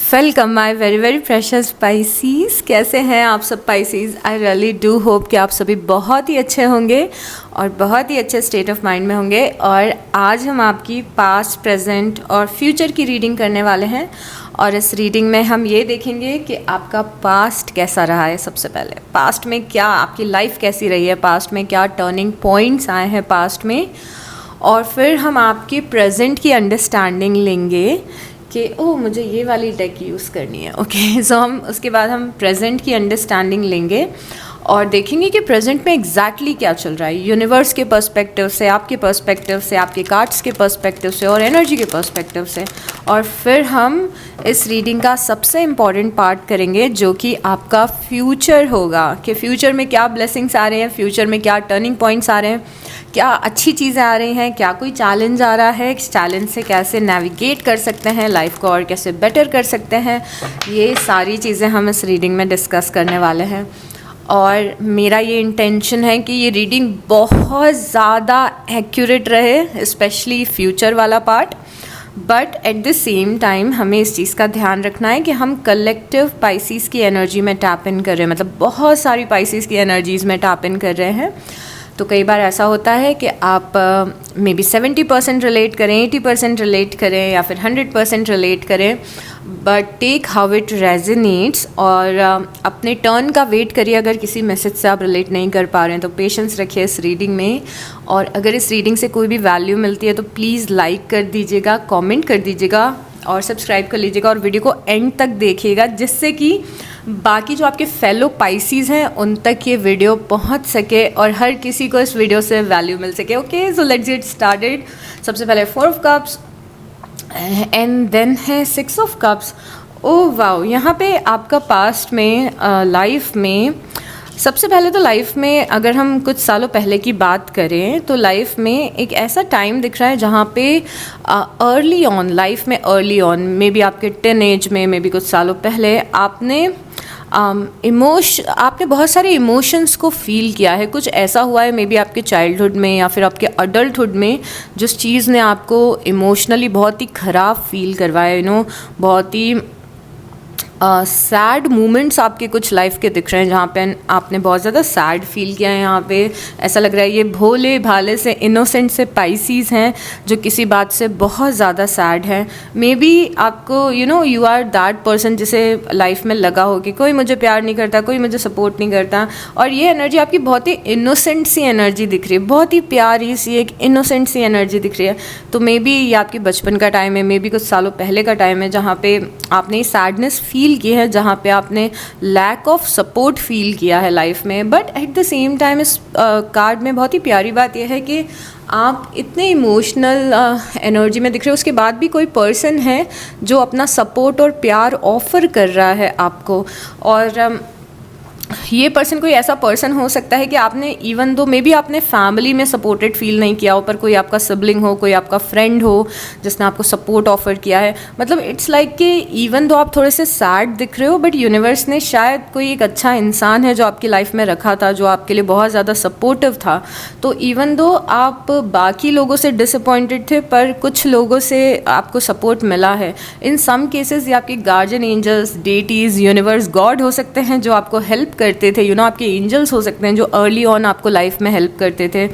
Welcome my very very precious Pisces. कैसे हैं आप सब Pisces? I really do hope कि आप सभी बहुत ही अच्छे होंगे और बहुत ही अच्छे स्टेट ऑफ माइंड में होंगे। और आज हम आपकी पास्ट, प्रेजेंट और फ्यूचर की रीडिंग करने वाले हैं। और इस रीडिंग में हम ये देखेंगे कि आपका पास्ट कैसा रहा है। सबसे पहले पास्ट में क्या आपकी लाइफ कैसी रही है, पास्ट में क्या टर्निंग पॉइंट्स आए हैं पास्ट में, और फिर हम आपकी प्रेजेंट की अंडरस्टैंडिंग लेंगे कि मुझे ये वाली डेक यूज़ करनी है। ओके, सो हम उसके बाद हम प्रेजेंट की अंडरस्टैंडिंग लेंगे और देखेंगे कि प्रेजेंट में एग्जैक्टली क्या चल रहा है, यूनिवर्स के पर्सपेक्टिव से, आपके पर्सपेक्टिव से, आपके कार्ड्स के पर्सपेक्टिव से और एनर्जी के पर्सपेक्टिव से। और फिर हम इस रीडिंग का सबसे इम्पॉर्टेंट पार्ट करेंगे जो कि आपका फ्यूचर होगा, कि फ्यूचर में क्या ब्लेसिंग्स आ रहे हैं, फ्यूचर में क्या टर्निंग पॉइंट्स आ रहे हैं, क्या अच्छी चीज़ें आ रही हैं, क्या कोई चैलेंज आ रहा है, चैलेंज से कैसे नेविगेट कर सकते हैं लाइफ को और कैसे बेटर कर सकते हैं। ये सारी चीज़ें हम इस रीडिंग में डिस्कस करने वाले हैं। और मेरा ये इंटेंशन है कि ये रीडिंग बहुत ज़्यादा एक्यूरेट रहे, स्पेशली फ्यूचर वाला part. But at the same time हमें इस चीज़ का ध्यान रखना है कि हम कलेक्टिव पाइसीस की एनर्जी में टैप इन कर रहे हैं, मतलब बहुत सारी पाइसीस की एनर्जीज़ में टैप इन कर रहे हैं। तो कई बार ऐसा होता है कि आप मे बी 70% रिलेट करें, 80% रिलेट करें या फिर 100% रिलेट करें, but take how it resonates. और अपने टर्न का वेट करिए। अगर किसी मैसेज से आप रिलेट नहीं कर पा रहे हैं तो पेशेंस रखिए इस रीडिंग में। और अगर इस रीडिंग से कोई भी वैल्यू मिलती है तो प्लीज़ लाइक कर दीजिएगा, कमेंट कर दीजिएगा और सब्सक्राइब कर लीजिएगा और वीडियो को एंड तक देखिएगा, जिससे कि बाकी जो आपके फेलो पाइसीज़ हैं उन तक ये वीडियो पहुंच सके और हर किसी को इस वीडियो से वैल्यू मिल सके। Okay, so let's get started. सबसे पहले 4 ऑफ कप्स एंड देन है 6 ऑफ कप्स। ओह वाओ, यहाँ पे आपका पास्ट में लाइफ में सबसे पहले तो लाइफ में अगर हम कुछ सालों पहले की बात करें तो लाइफ में एक ऐसा टाइम दिख रहा है जहाँ पे अर्ली ऑन लाइफ में, अर्ली ऑन मे बी आपके टीन एज में, मे बी कुछ सालों पहले आपने आपने बहुत सारे इमोशंस को फील किया है। कुछ ऐसा हुआ है मे बी आपके चाइल्डहुड में या फिर आपके अडल्टहुड में जिस चीज़ ने आपको इमोशनली बहुत ही ख़राब फील करवाया, बहुत ही सैड मोमेंट्स आपके कुछ लाइफ के दिख रहे हैं जहाँ पे आपने बहुत ज़्यादा सैड फील किया है। यहाँ पे ऐसा लग रहा है ये भोले भाले से, इनोसेंट से पाइसीज़ हैं जो किसी बात से बहुत ज़्यादा सैड है। मे बी आपको यू आर दैट पर्सन जिसे लाइफ में लगा हो कि कोई मुझे प्यार नहीं करता, कोई मुझे सपोर्ट नहीं करता, और ये एनर्जी आपकी बहुत ही इनोसेंट सी एनर्जी दिख रही है, बहुत ही प्यारी सी एक इनोसेंट सी एनर्जी दिख रही है। तो मे बी ये आपके बचपन का टाइम है, मे बी कुछ सालों पहले का टाइम है जहाँ पे आपने सैडनेस फील की है, जहाँ पे आपने लैक ऑफ सपोर्ट फील किया है लाइफ में। But at the same time इस कार्ड में बहुत ही प्यारी बात यह है कि आप इतने इमोशनल एनर्जी में दिख रहे हो, उसके बाद भी कोई पर्सन है जो अपना सपोर्ट और प्यार ऑफर कर रहा है आपको। और ये पर्सन कोई ऐसा पर्सन हो सकता है कि आपने इवन दो मे बी आपने फैमिली में सपोर्टेड फील नहीं किया हो, पर कोई आपका सिबलिंग हो, कोई आपका फ्रेंड हो जिसने आपको सपोर्ट ऑफर किया है। मतलब इट्स लाइक कि इवन दो आप थोड़े से सैड दिख रहे हो, बट यूनिवर्स ने शायद कोई एक अच्छा इंसान है जो आपकी लाइफ में रखा था, जो आपके लिए बहुत ज़्यादा सपोर्टिव था। तो इवन दो आप बाकी लोगों से डिसअपॉइंटेड थे, पर कुछ लोगों से आपको सपोर्ट मिला है। इन सम केसेस ये आपके guardian angels, deities, universe, God हो सकते हैं जो आपको हेल्प करते थे। आपके एंजल्स हो सकते हैं जो अर्ली ऑन आपको लाइफ में हेल्प करते थे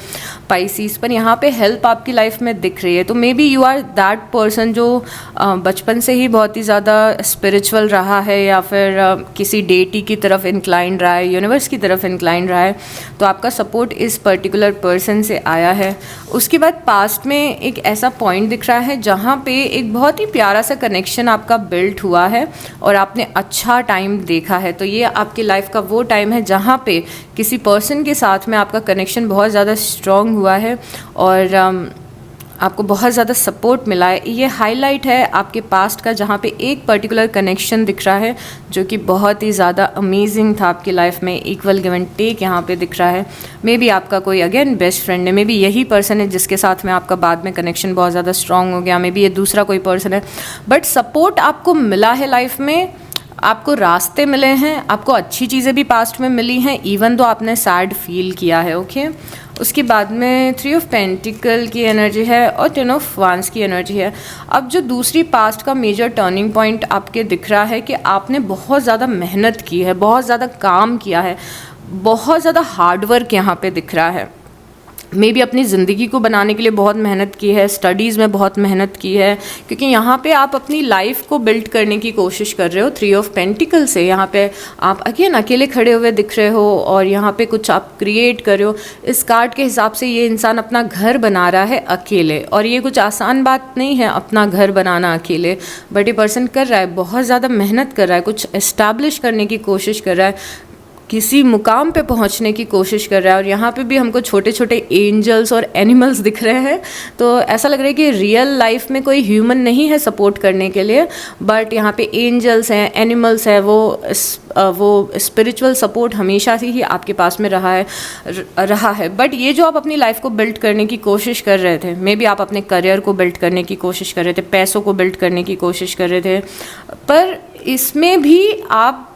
पाइसीज। पर यहाँ पे हेल्प आपकी लाइफ में दिख रही है। तो maybe you are that person जो बचपन से ही बहुत ही ज़्यादा स्पिरिचुअल रहा है या फिर किसी डेटी की तरफ इंक्लाइन रहा है, यूनिवर्स की तरफ इंक्लाइन रहा है। तो आपका सपोर्ट इस पर्टिकुलर पर्सन से आया है। उसके बाद पास्ट में एक ऐसा पॉइंट दिख रहा है जहाँ पे एक बहुत ही प्यारा सा कनेक्शन आपका बिल्ड हुआ है और आपने अच्छा टाइम देखा है। तो ये आपकी लाइफ का वो टाइम है जहाँ पे किसी पर्सन के साथ में आपका कनेक्शन बहुत ज़्यादा स्ट्रॉन्ग हुआ है और आपको बहुत ज़्यादा सपोर्ट मिला है। ये हाईलाइट है आपके पास्ट का, जहाँ पे एक पर्टिकुलर कनेक्शन दिख रहा है जो कि बहुत ही ज़्यादा अमेजिंग था आपकी लाइफ में। इक्वल गिव एंड टेक यहाँ पे दिख रहा है। मे बी आपका कोई अगेन बेस्ट फ्रेंड है, मे बी यही पर्सन है जिसके साथ में आपका बाद में कनेक्शन बहुत ज़्यादा स्ट्रॉन्ग हो गया, मे बी ये दूसरा कोई पर्सन है, बट सपोर्ट आपको मिला है लाइफ में। आपको रास्ते मिले हैं, आपको अच्छी चीज़ें भी पास्ट में मिली हैं, इवन तो आपने सैड फील किया है। ओके, उसके बाद में 3 ऑफ पेंटिकल की एनर्जी है और 10 ऑफ वांस की एनर्जी है। अब जो दूसरी पास्ट का मेजर टर्निंग पॉइंट आपके दिख रहा है कि आपने बहुत ज़्यादा मेहनत की है, बहुत ज़्यादा काम किया है, बहुत ज़्यादा हार्डवर्क यहाँ पे दिख रहा है। मे बी अपनी ज़िंदगी को बनाने के लिए बहुत मेहनत की है, स्टडीज़ में बहुत मेहनत की है, क्योंकि यहाँ पे आप अपनी लाइफ को बिल्ड करने की कोशिश कर रहे हो। 3 ऑफ पेंटिकल से यहाँ पे आप अगेन अकेले खड़े हुए दिख रहे हो और यहाँ पे कुछ आप क्रिएट कर रहे हो। इस कार्ड के हिसाब से ये इंसान अपना घर बना रहा है अकेले, और ये कुछ आसान बात नहीं है अपना घर बनाना अकेले, बट ये पर्सन कर रहा है, बहुत ज़्यादा मेहनत कर रहा है, कुछ इस्टेब्लिश करने की कोशिश कर रहा है, किसी मुकाम पे पहुंचने की कोशिश कर रहा है। और यहाँ पे भी हमको छोटे छोटे एंजल्स और एनिमल्स दिख रहे हैं, तो ऐसा लग रहा है कि रियल लाइफ में कोई ह्यूमन नहीं है सपोर्ट करने के लिए, बट यहाँ पे एंजल्स हैं, एनिमल्स है, वो स्पिरिचुअल सपोर्ट हमेशा से ही आपके पास में रहा है। बट ये जो आप अपनी लाइफ को बिल्ड करने की कोशिश कर रहे थे, मे बी आप अपने करियर को बिल्ड करने की कोशिश कर रहे थे, पैसों को बिल्ड करने की कोशिश कर रहे थे, पर इसमें भी आप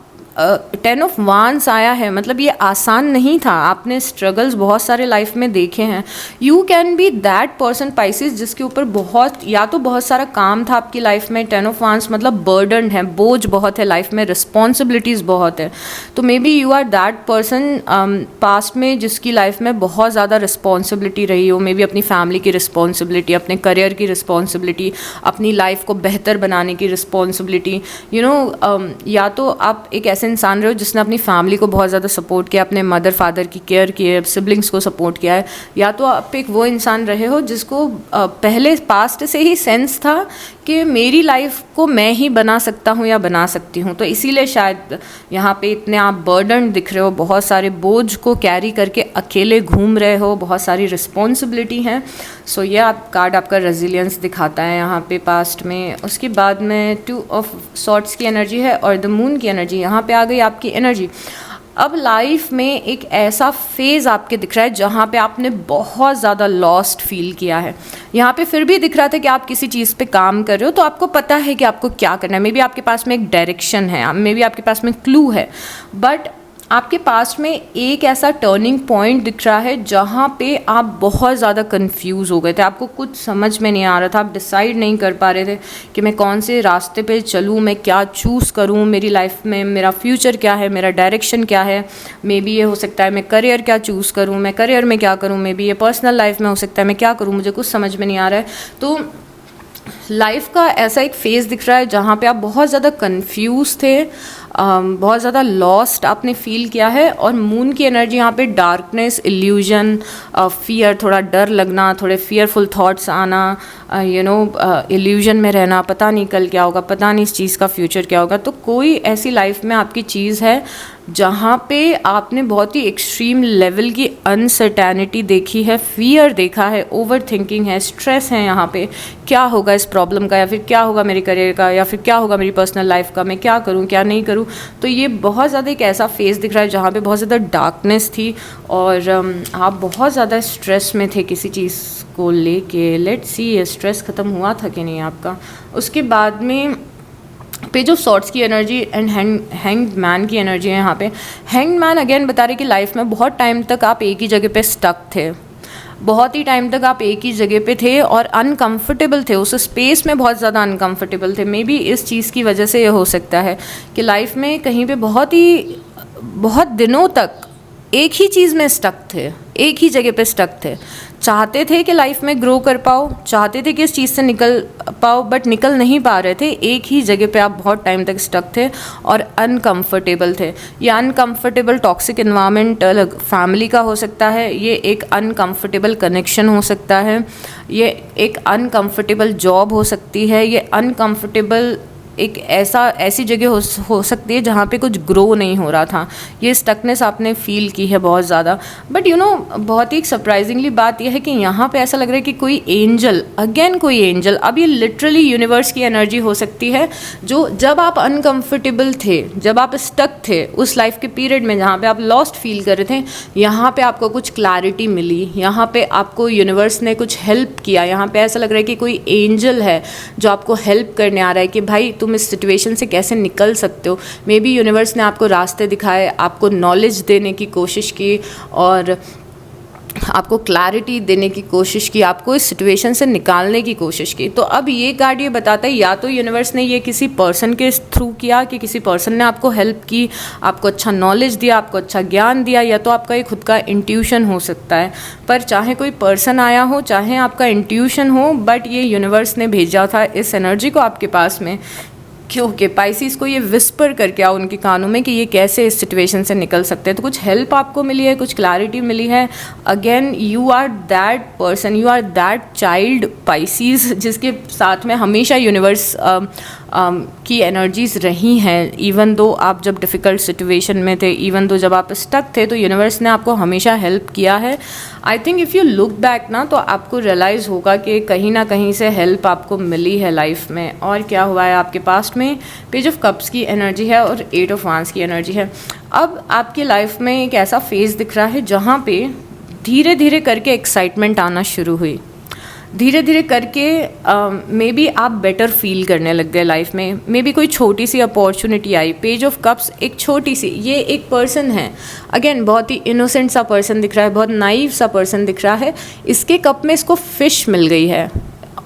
10 ऑफ वांस आया है, मतलब ये आसान नहीं था, आपने स्ट्रगल्स बहुत सारे लाइफ में देखे हैं। You can be that person Pisces जिसके ऊपर बहुत, या तो बहुत सारा काम था आपकी लाइफ में। 10 ऑफ वांस मतलब बर्डन है, बोझ बहुत है लाइफ में, रिस्पॉन्सिबिलिटीज़ बहुत है। तो maybe you are that person past में जिसकी लाइफ में बहुत ज़्यादा रिस्पॉन्सिबिलिटी रही हो, मे बी अपनी फैमिली की रिस्पॉन्सिबिलिटी, अपने करियर की रिस्पॉन्सिबिलिटी, अपनी लाइफ को बेहतर बनाने की रिस्पॉन्सिबिलिटी। या तो आप एक ऐसे इंसान रहे हो जिसने अपनी फैमिली को बहुत ज़्यादा सपोर्ट किया, अपने मदर फादर की केयर की है, सिबलिंग्स को सपोर्ट किया है, या तो आप एक वो इंसान रहे हो जिसको पहले पास्ट से ही सेंस था कि मेरी लाइफ को मैं ही बना सकता हूँ या बना सकती हूँ। तो इसीलिए शायद यहाँ पे इतने आप बर्डन दिख रहे हो, बहुत सारे बोझ को कैरी करके अकेले घूम रहे हो, बहुत सारी रिस्पॉन्सिबिलिटी हैं। सो ये आप कार्ड आपका रेजिलियंस दिखाता है यहाँ पे पास्ट में। उसके बाद में 2 ऑफ सॉर्ड्स की एनर्जी है और द मून की एनर्जी यहाँ पे आ गई आपकी एनर्जी। अब लाइफ में एक ऐसा फेज़ आपके दिख रहा है जहाँ पे आपने बहुत ज़्यादा लॉस्ट फील किया है। यहाँ पे फिर भी दिख रहा था कि आप किसी चीज़ पे काम कर रहे हो, तो आपको पता है कि आपको क्या करना है। मे बी आपके पास में एक डायरेक्शन है, मे बी आपके पास में क्लू है, बट आपके पास में एक ऐसा टर्निंग पॉइंट दिख रहा है जहाँ पे आप बहुत ज़्यादा कंफ्यूज हो गए थे, आपको कुछ समझ में नहीं आ रहा था, आप डिसाइड नहीं कर पा रहे थे कि मैं कौन से रास्ते पे चलूँ, मैं क्या चूज़ करूँ, मेरी लाइफ में मेरा फ्यूचर क्या है, मेरा डायरेक्शन क्या है। मे बी ये हो सकता है मैं करियर क्या चूज़ करूँ, मैं करियर में क्या करूँ, मे बी ये पर्सनल लाइफ में हो सकता है मैं क्या करूँ, मुझे कुछ समझ में नहीं आ रहा है। तो लाइफ का ऐसा एक फेज़ दिख रहा है जहाँ पे आप बहुत ज़्यादा कंफ्यूज थे, बहुत ज़्यादा लॉस्ट आपने फील किया है। और मून की एनर्जी यहाँ पे डार्कनेस, इल्यूजन, फियर, थोड़ा डर लगना, थोड़े फियरफुल थॉट्स आना, इल्यूजन में रहना, पता नहीं कल क्या होगा, पता नहीं इस चीज़ का फ्यूचर क्या होगा। तो कोई ऐसी लाइफ में आपकी चीज़ है जहाँ पे आपने बहुत ही एक्सट्रीम लेवल की अनसर्टेनिटी देखी है, फियर देखा है, ओवर थिंकिंग है, स्ट्रेस है यहाँ पे, क्या होगा इस प्रॉब्लम का, या फिर क्या होगा मेरे करियर का, या फिर क्या होगा मेरी पर्सनल लाइफ का, मैं क्या करूँ क्या नहीं करूँ। तो ये बहुत ज़्यादा एक ऐसा फेज़ दिख रहा है जहाँ पे बहुत ज़्यादा डार्कनेस थी और आप बहुत ज़्यादा स्ट्रेस में थे किसी चीज़ को लेके। लेट्स सी ये स्ट्रेस ख़त्म हुआ था कि नहीं आपका। उसके बाद में पेज ऑफ सॉर्ड्स की एनर्जी एंड हैंग्ड मैन की एनर्जी है यहाँ पे। हैंग्ड मैन अगेन बता रहे कि लाइफ में बहुत टाइम तक आप एक ही जगह पे स्टक थे, बहुत ही टाइम तक आप एक ही जगह पे थे और अनकंफर्टेबल थे, उस स्पेस में बहुत ज़्यादा अनकंफर्टेबल थे। मे बी इस चीज़ की वजह से ये हो सकता है कि लाइफ में कहीं पे बहुत दिनों तक एक ही चीज़ में स्टक थे, एक ही जगह पे स्टक थे। चाहते थे कि लाइफ में ग्रो कर पाओ, चाहते थे कि इस चीज़ से निकल पाओ, बट निकल नहीं पा रहे थे। एक ही जगह पे आप बहुत टाइम तक स्टक थे और अनकंफर्टेबल थे। ये अनकंफर्टेबल टॉक्सिक इन्वायरमेंट फैमिली का हो सकता है, ये एक अनकंफर्टेबल कनेक्शन हो सकता है, ये एक अनकंफर्टेबल जॉब हो सकती है, ये अनकंफर्टेबल एक ऐसी जगह हो सकती है जहाँ पे कुछ ग्रो नहीं हो रहा था। ये स्टकनेस आपने फील की है बहुत ज़्यादा। बट बहुत ही एक सरप्राइजिंगली बात यह है कि यहाँ पे ऐसा लग रहा है कि कोई एंजल, अगेन कोई एंजल, अब ये लिटरली यूनिवर्स की एनर्जी हो सकती है, जो जब आप अनकंफर्टेबल थे, जब आप स्टक थे उस लाइफ के पीरियड में जहाँ पे आप लॉस्ट फील कर रहे थे, यहाँ पे आपको कुछ क्लैरिटी मिली, यहाँ पे आपको यूनिवर्स ने कुछ हेल्प किया। यहाँ पे ऐसा लग रहा है कि कोई एंजल है जो आपको हेल्प करने आ रहा है कि भाई तुम तुम इस सिचुएशन से कैसे निकल सकते हो। मे बी यूनिवर्स ने आपको रास्ते दिखाए, आपको नॉलेज देने की कोशिश की और आपको क्लैरिटी देने की कोशिश की, आपको इस सिचुएशन से निकालने की कोशिश की। तो अब ये कार्ड ये बताता है या तो यूनिवर्स ने ये किसी पर्सन के थ्रू किया कि किसी पर्सन ने आपको हेल्प की, आपको अच्छा नॉलेज दिया, आपको अच्छा ज्ञान दिया, या तो आपका ये खुद का इंट्यूशन हो सकता है। पर चाहे कोई पर्सन आया हो, चाहे आपका इंट्यूशन हो, बट ये यूनिवर्स ने भेजा था इस एनर्जी को आपके पास में, क्योंकि पाइसिस को ये विस्पर करके आओ उनके कानों में कि ये कैसे इस सिचुएशन से निकल सकते हैं। तो कुछ हेल्प आपको मिली है, कुछ क्लैरिटी मिली है। Again you are that person, you are that child Pisces जिसके साथ में हमेशा यूनिवर्स की एनर्जीज रही हैं। इवन दो आप जब डिफ़िकल्ट सिचुएशन में थे, इवन दो जब आप स्टक थे, तो यूनिवर्स ने आपको हमेशा हेल्प किया है। I think if you look back ना, तो आपको रियलाइज़ होगा कि कहीं ना कहीं से हेल्प आपको मिली है लाइफ में। और क्या हुआ है आपके पास्ट में, पेज ऑफ कप्स की एनर्जी है और 8 ऑफ वांड्स की एनर्जी है। अब आपकी लाइफ में एक ऐसा फेज़ दिख रहा है जहाँ पे धीरे धीरे करके एक्साइटमेंट आना शुरू हुई, धीरे धीरे करके मे बी आप बेटर फील करने लग गए लाइफ में। मे बी कोई छोटी सी अपॉर्चुनिटी आई। पेज ऑफ कप्स एक छोटी सी, ये एक पर्सन है, अगेन बहुत ही इनोसेंट सा पर्सन दिख रहा है, बहुत नाइव सा पर्सन दिख रहा है। इसके कप में इसको फिश मिल गई है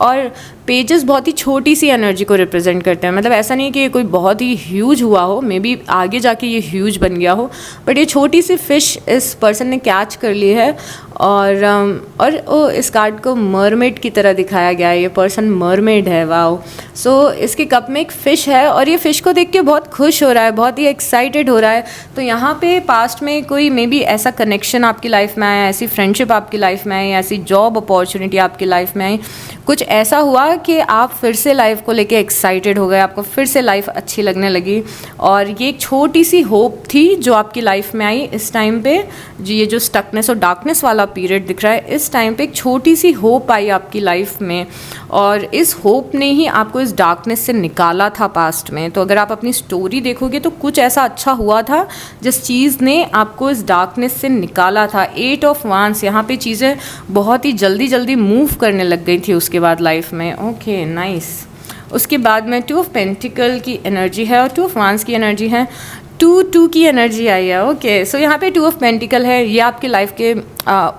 और पेजेस बहुत ही छोटी सी एनर्जी को रिप्रेजेंट करते हैं। मतलब ऐसा नहीं है कि ये कोई बहुत ही ह्यूज हुआ हो, मे बी आगे जाके ये ह्यूज बन गया हो, बट ये छोटी सी फिश इस पर्सन ने कैच कर ली है। और इस कार्ड को मरमेड की तरह दिखाया गया है, ये पर्सन मरमेड है। वाओ। सो इसके कप में एक फ़िश है और ये फ़िश को देख के बहुत खुश हो रहा है, बहुत ही एक्साइटेड हो रहा है। तो यहाँ पे पास्ट में कोई मे बी ऐसा कनेक्शन आपकी लाइफ में आया, ऐसी फ्रेंडशिप आपकी लाइफ में आई, ऐसी जॉब अपॉर्चुनिटी आपकी लाइफ में आई, कुछ ऐसा हुआ कि आप फिर से लाइफ को लेके एक्साइटेड हो गए, आपको फिर से लाइफ अच्छी लगने लगी। और ये एक छोटी सी होप थी जो आपकी लाइफ में आई इस टाइम पे। ये जो स्टकनेस और डार्कनेस वाला पीरियड दिख रहा है, इस टाइम पे एक छोटी सी होप आई आपकी लाइफ में और इस होप ने ही आपको इस डार्कनेस से निकाला था पास्ट में। तो अगर आप अपनी स्टोरी देखोगे तो कुछ ऐसा अच्छा हुआ था जिस चीज़ ने आपको इस डार्कनेस से निकाला था। 8 ऑफ वांड्स, यहाँ पे चीज़ें बहुत ही जल्दी जल्दी मूव करने लग गई थी उसके बाद लाइफ में। Okay nice. उसके बाद में 2 ऑफ पेंटिकल की एनर्जी है और 2 ऑफ वांड्स की एनर्जी है। 2 की एनर्जी आई है। ओके सो यहाँ पे 2 ऑफ पेंटिकल है, ये आपके लाइफ के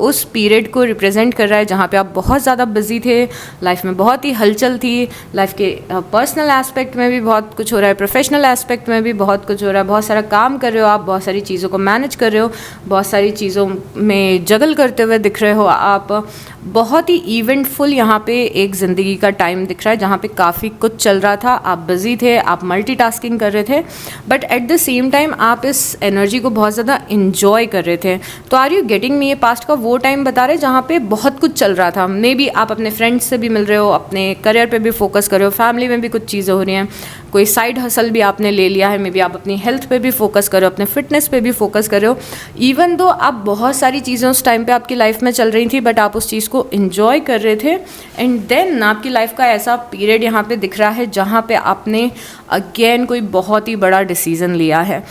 उस पीरियड को रिप्रेजेंट कर रहा है जहाँ पे आप बहुत ज़्यादा बिजी थे, लाइफ में बहुत ही हलचल थी, लाइफ के पर्सनल एस्पेक्ट में भी बहुत कुछ हो रहा है, प्रोफेशनल एस्पेक्ट में भी बहुत कुछ हो रहा है, बहुत सारा काम कर रहे हो आप, बहुत सारी चीज़ों को मैनेज कर रहे हो, बहुत सारी चीज़ों में जगल करते हुए दिख रहे हो आप। बहुत ही इवेंटफुल यहाँ पे एक ज़िंदगी का टाइम दिख रहा है जहाँ पे काफ़ी कुछ चल रहा था, आप बिजी थे, आप मल्टीटास्किंग कर रहे थे, but at the same time आप इस एनर्जी को बहुत ज़्यादा इंजॉय कर रहे थे। तो आर यू गेटिंग मी, ये पास्ट का वो टाइम बता रहे जहाँ पे बहुत कुछ चल रहा था। मे बी आप अपने फ्रेंड्स से भी मिल रहे हो, अपने करियर पे भी फोकस कर रहे हो, फैमिली में भी कुछ चीज़ें हो रही हैं, कोई साइड हसल भी आपने ले लिया है, मे बी आप अपनी हेल्थ पे भी फोकस कर रहे हो, अपने फिटनेस पे भी फोकस कर रहे हो। इवन दो आप बहुत सारी चीज़ें उस टाइम पे आपकी लाइफ में चल रही थी, बट आप उस चीज़ को इंजॉय कर रहे थे। एंड देन आपकी लाइफ का ऐसा पीरियड यहाँ पे दिख रहा है जहाँ पे आपने अगेन कोई बहुत ही बड़ा डिसीज़न लिया है,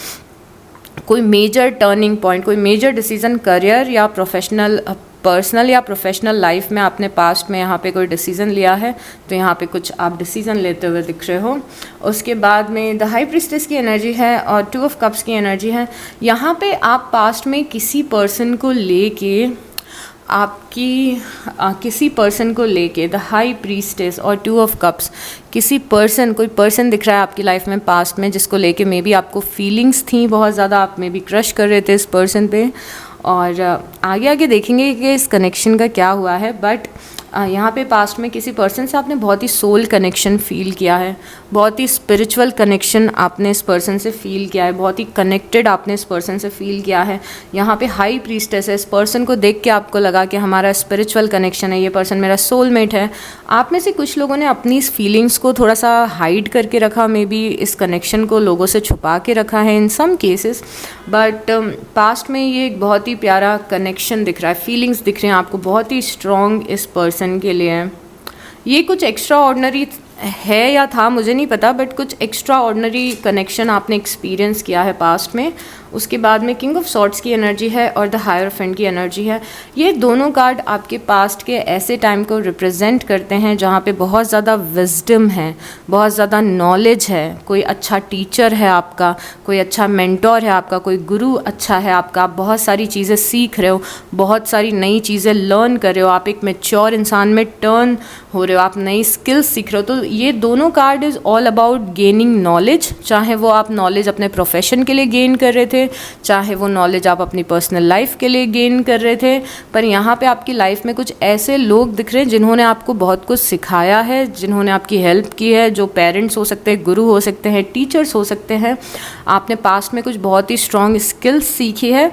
कोई मेजर टर्निंग पॉइंट, कोई मेजर डिसीज़न करियर या प्रोफेशनल, पर्सनल या प्रोफेशनल लाइफ में आपने पास्ट में यहाँ पे कोई डिसीज़न लिया है। तो यहाँ पे कुछ आप डिसीज़न लेते हुए दिख रहे हो। उसके बाद में द हाई प्रीस्टेस की एनर्जी है और 2 ऑफ कप्स की एनर्जी है। यहाँ पे आप पास्ट में किसी पर्सन को लेके किसी पर्सन को लेके द हाई प्रीस्टेस और 2 ऑफ कप्स, किसी पर्सन, कोई पर्सन दिख रहा है आपकी लाइफ में पास्ट में जिसको लेके मे बी आपको फीलिंग्स थी बहुत ज़्यादा, आप मे बी क्रश कर रहे थे इस पर्सन पे। और आगे आगे देखेंगे कि इस कनेक्शन का क्या हुआ है। बट यहाँ पे पास्ट में किसी पर्सन से आपने बहुत ही सोल कनेक्शन फ़ील किया है, बहुत ही स्पिरिचुअल कनेक्शन आपने इस पर्सन से फ़ील किया है, बहुत ही कनेक्टेड आपने इस पर्सन से फ़ील किया है। यहाँ पे हाई प्रीस्टेस है, इस पर्सन को देख के आपको लगा कि हमारा स्पिरिचुअल कनेक्शन है, ये पर्सन मेरा सोलमेट है। आप में से कुछ लोगों ने अपनी इस फीलिंग्स को थोड़ा सा हाइड करके रखा, मे बी इस कनेक्शन को लोगों से छुपा के रखा है इन सम केसेस, बट पास्ट में ये एक बहुत ही प्यारा कनेक्शन दिख रहा है, फीलिंग्स दिख रहे हैं आपको बहुत ही स्ट्रॉन्ग इस पर्सन के लिए। ये कुछ एक्स्ट्रा ऑर्डिनरी है या था मुझे नहीं पता, बट कुछ एक्स्ट्रा ऑर्डिनरी कनेक्शन आपने एक्सपीरियंस किया है पास्ट में उसके बाद में किंग ऑफ सॉर्ड्स की एनर्जी है और द हायरोफेंट की एनर्जी है। ये दोनों कार्ड आपके पास्ट के ऐसे टाइम को रिप्रेजेंट करते हैं जहाँ पे बहुत ज़्यादा विजडम है, बहुत ज़्यादा नॉलेज है, कोई अच्छा टीचर है आपका, कोई अच्छा मेंटोर है आपका, कोई गुरु अच्छा है आपका, आप बहुत सारी चीज़ें सीख रहे हो, बहुत सारी नई चीज़ें लर्न कर रहे हो, आप एक मैच्योर इंसान में टर्न हो रहे हो, आप नई स्किल्स सीख रहे हो। तो ये दोनों card is all about gaining knowledge, चाहे वो आप नॉलेज अपने प्रोफेशन के लिए गेन कर रहे थे, चाहे वो नॉलेज आप अपनी पर्सनल लाइफ के लिए गेन कर रहे थे। पर यहाँ पे आपकी लाइफ में कुछ ऐसे लोग दिख रहे हैं जिन्होंने आपको बहुत कुछ सिखाया है, जिन्होंने आपकी हेल्प की है, जो पेरेंट्स हो सकते हैं, गुरु हो सकते हैं, टीचर्स हो सकते हैं। आपने पास्ट में कुछ बहुत ही स्ट्रॉन्ग स्किल्स सीखी है।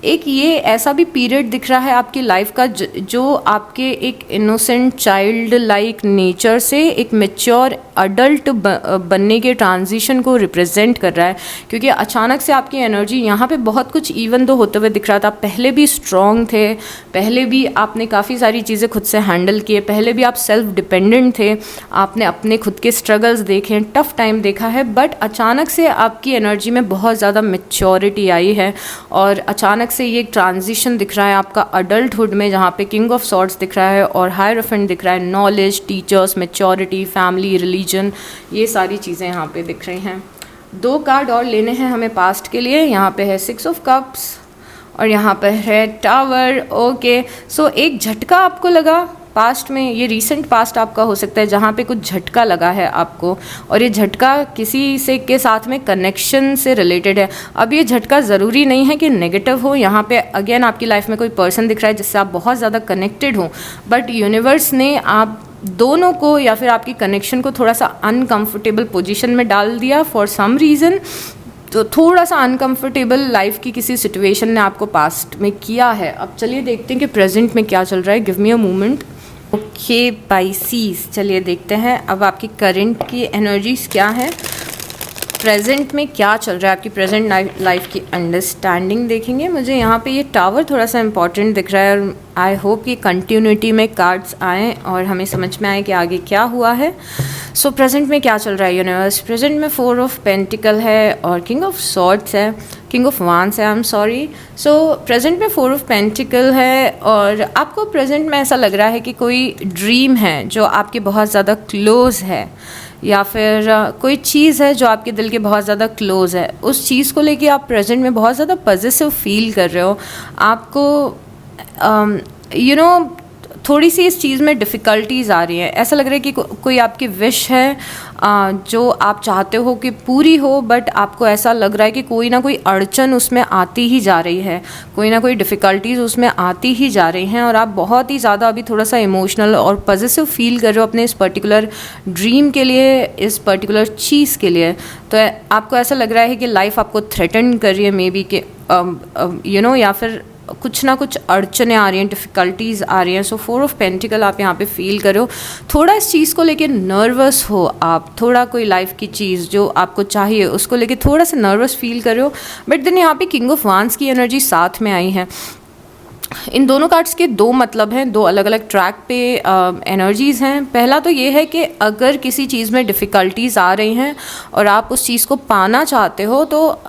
एक ये ऐसा भी पीरियड दिख रहा है आपकी लाइफ का जो आपके एक इनोसेंट चाइल्ड लाइक नेचर से एक मैच्योर अडल्ट बनने के ट्रांजिशन को रिप्रेजेंट कर रहा है, क्योंकि अचानक से आपकी एनर्जी यहाँ पे बहुत कुछ इवन दो होते हुए दिख रहा था। पहले भी स्ट्रॉन्ग थे, पहले भी आपने काफ़ी सारी चीज़ें खुद से हैंडल किए, पहले भी आप सेल्फ डिपेंडेंट थे, आपने अपने खुद के स्ट्रगल्स देखे, टफ टाइम देखा है, बट अचानक से आपकी एनर्जी में बहुत ज़्यादा मैच्योरिटी आई है और अचानक से ये एक ट्रांजिशन दिख रहा है आपका अडल्टहुड में, जहाँ पे किंग ऑफ सॉर्ड्स दिख रहा है और हायरोफेंट दिख रहा है। Knowledge, teachers, maturity, family, religion, ये सारी चीज़ें यहाँ पे दिख रही हैं। 2 कार्ड और लेने हैं हमें पास्ट के लिए। यहाँ पे है 6 ऑफ कप्स और यहाँ पे है टावर। ओके, सो एक झटका आपको लगा पास्ट में, ये रीसेंट पास्ट आपका हो सकता है जहाँ पे कुछ झटका लगा है आपको, और ये झटका किसी से के साथ में कनेक्शन से रिलेटेड है। अब ये झटका ज़रूरी नहीं है कि नेगेटिव हो। यहाँ पे अगेन आपकी लाइफ में कोई पर्सन दिख रहा है जिससे आप बहुत ज़्यादा कनेक्टेड हो, बट यूनिवर्स ने आप दोनों को या फिर आपकी कनेक्शन को थोड़ा सा अनकम्फर्टेबल पोजीशन में डाल दिया फॉर सम रीज़न। तो थोड़ा सा अनकम्फर्टेबल लाइफ की किसी सिचुएशन ने आपको पास्ट में किया है। अब चलिए देखते हैं कि प्रेजेंट में क्या चल रहा है। Give me a moment. Okay Pisces, चलिए देखते हैं अब आपकी करंट की एनर्जीज क्या है, प्रेजेंट में क्या चल रहा है, आपकी प्रेजेंट लाइफ की अंडरस्टैंडिंग देखेंगे। मुझे यहाँ पे ये टावर थोड़ा सा इंपॉर्टेंट दिख रहा है और आई होप कि कंटिन्यूटी में कार्ड्स आएँ और हमें समझ में आए कि आगे क्या हुआ है। सो प्रेजेंट में क्या चल रहा है यूनिवर्स। प्रेजेंट में 4 ऑफ पेंटिकल है और किंग ऑफ सॉर्ड्स है, किंग ऑफ वांस है, I am sorry. So present में 4 ऑफ पेंटिकल है और आपको प्रेजेंट में ऐसा लग रहा है कि कोई ड्रीम है जो आपके बहुत ज़्यादा क्लोज़ है, या फिर कोई चीज़ है जो आपके दिल के बहुत ज़्यादा क्लोज़ है। उस चीज़ को लेके आप प्रेजेंट में बहुत ज़्यादा पॉजिटिव फील कर रहे हो। आपको थोड़ी सी इस चीज़ में डिफ़िकल्टीज़ आ रही हैं। ऐसा लग रहा है कि कोई आपकी विश है जो आप चाहते हो कि पूरी हो, बट आपको ऐसा लग रहा है कि कोई ना कोई अड़चन उसमें आती ही जा रही है, कोई ना कोई डिफ़िकल्टीज़ उसमें आती ही जा रही हैं और आप बहुत ही ज़्यादा अभी थोड़ा सा इमोशनल और पॉजिटिव फील कर रहे हो अपने इस पर्टिकुलर ड्रीम के लिए, इस पर्टिकुलर चीज़ के लिए। तो आपको ऐसा लग रहा है कि लाइफ आपको थ्रेटन कर रही है मे बी कि या फिर कुछ ना कुछ अड़चने आ रही हैं, डिफ़िकल्टीज़ आ रही हैं। सो 4 ऑफ पेंटिकल आप यहाँ पे फील करो, थोड़ा इस चीज़ को लेके नर्वस हो आप, थोड़ा कोई लाइफ की चीज़ जो आपको चाहिए उसको लेके थोड़ा सा नर्वस फील कर रहे हो। बट देन यहाँ पे किंग ऑफ वांस की एनर्जी साथ में आई है। इन दोनों कार्ड्स के 2 मतलब हैं, 2 अलग अलग ट्रैक पे एनर्जीज़ हैं। पहला तो ये है कि अगर किसी चीज़ में डिफ़िकल्टीज़ आ रही हैं और आप उस चीज़ को पाना चाहते हो, तो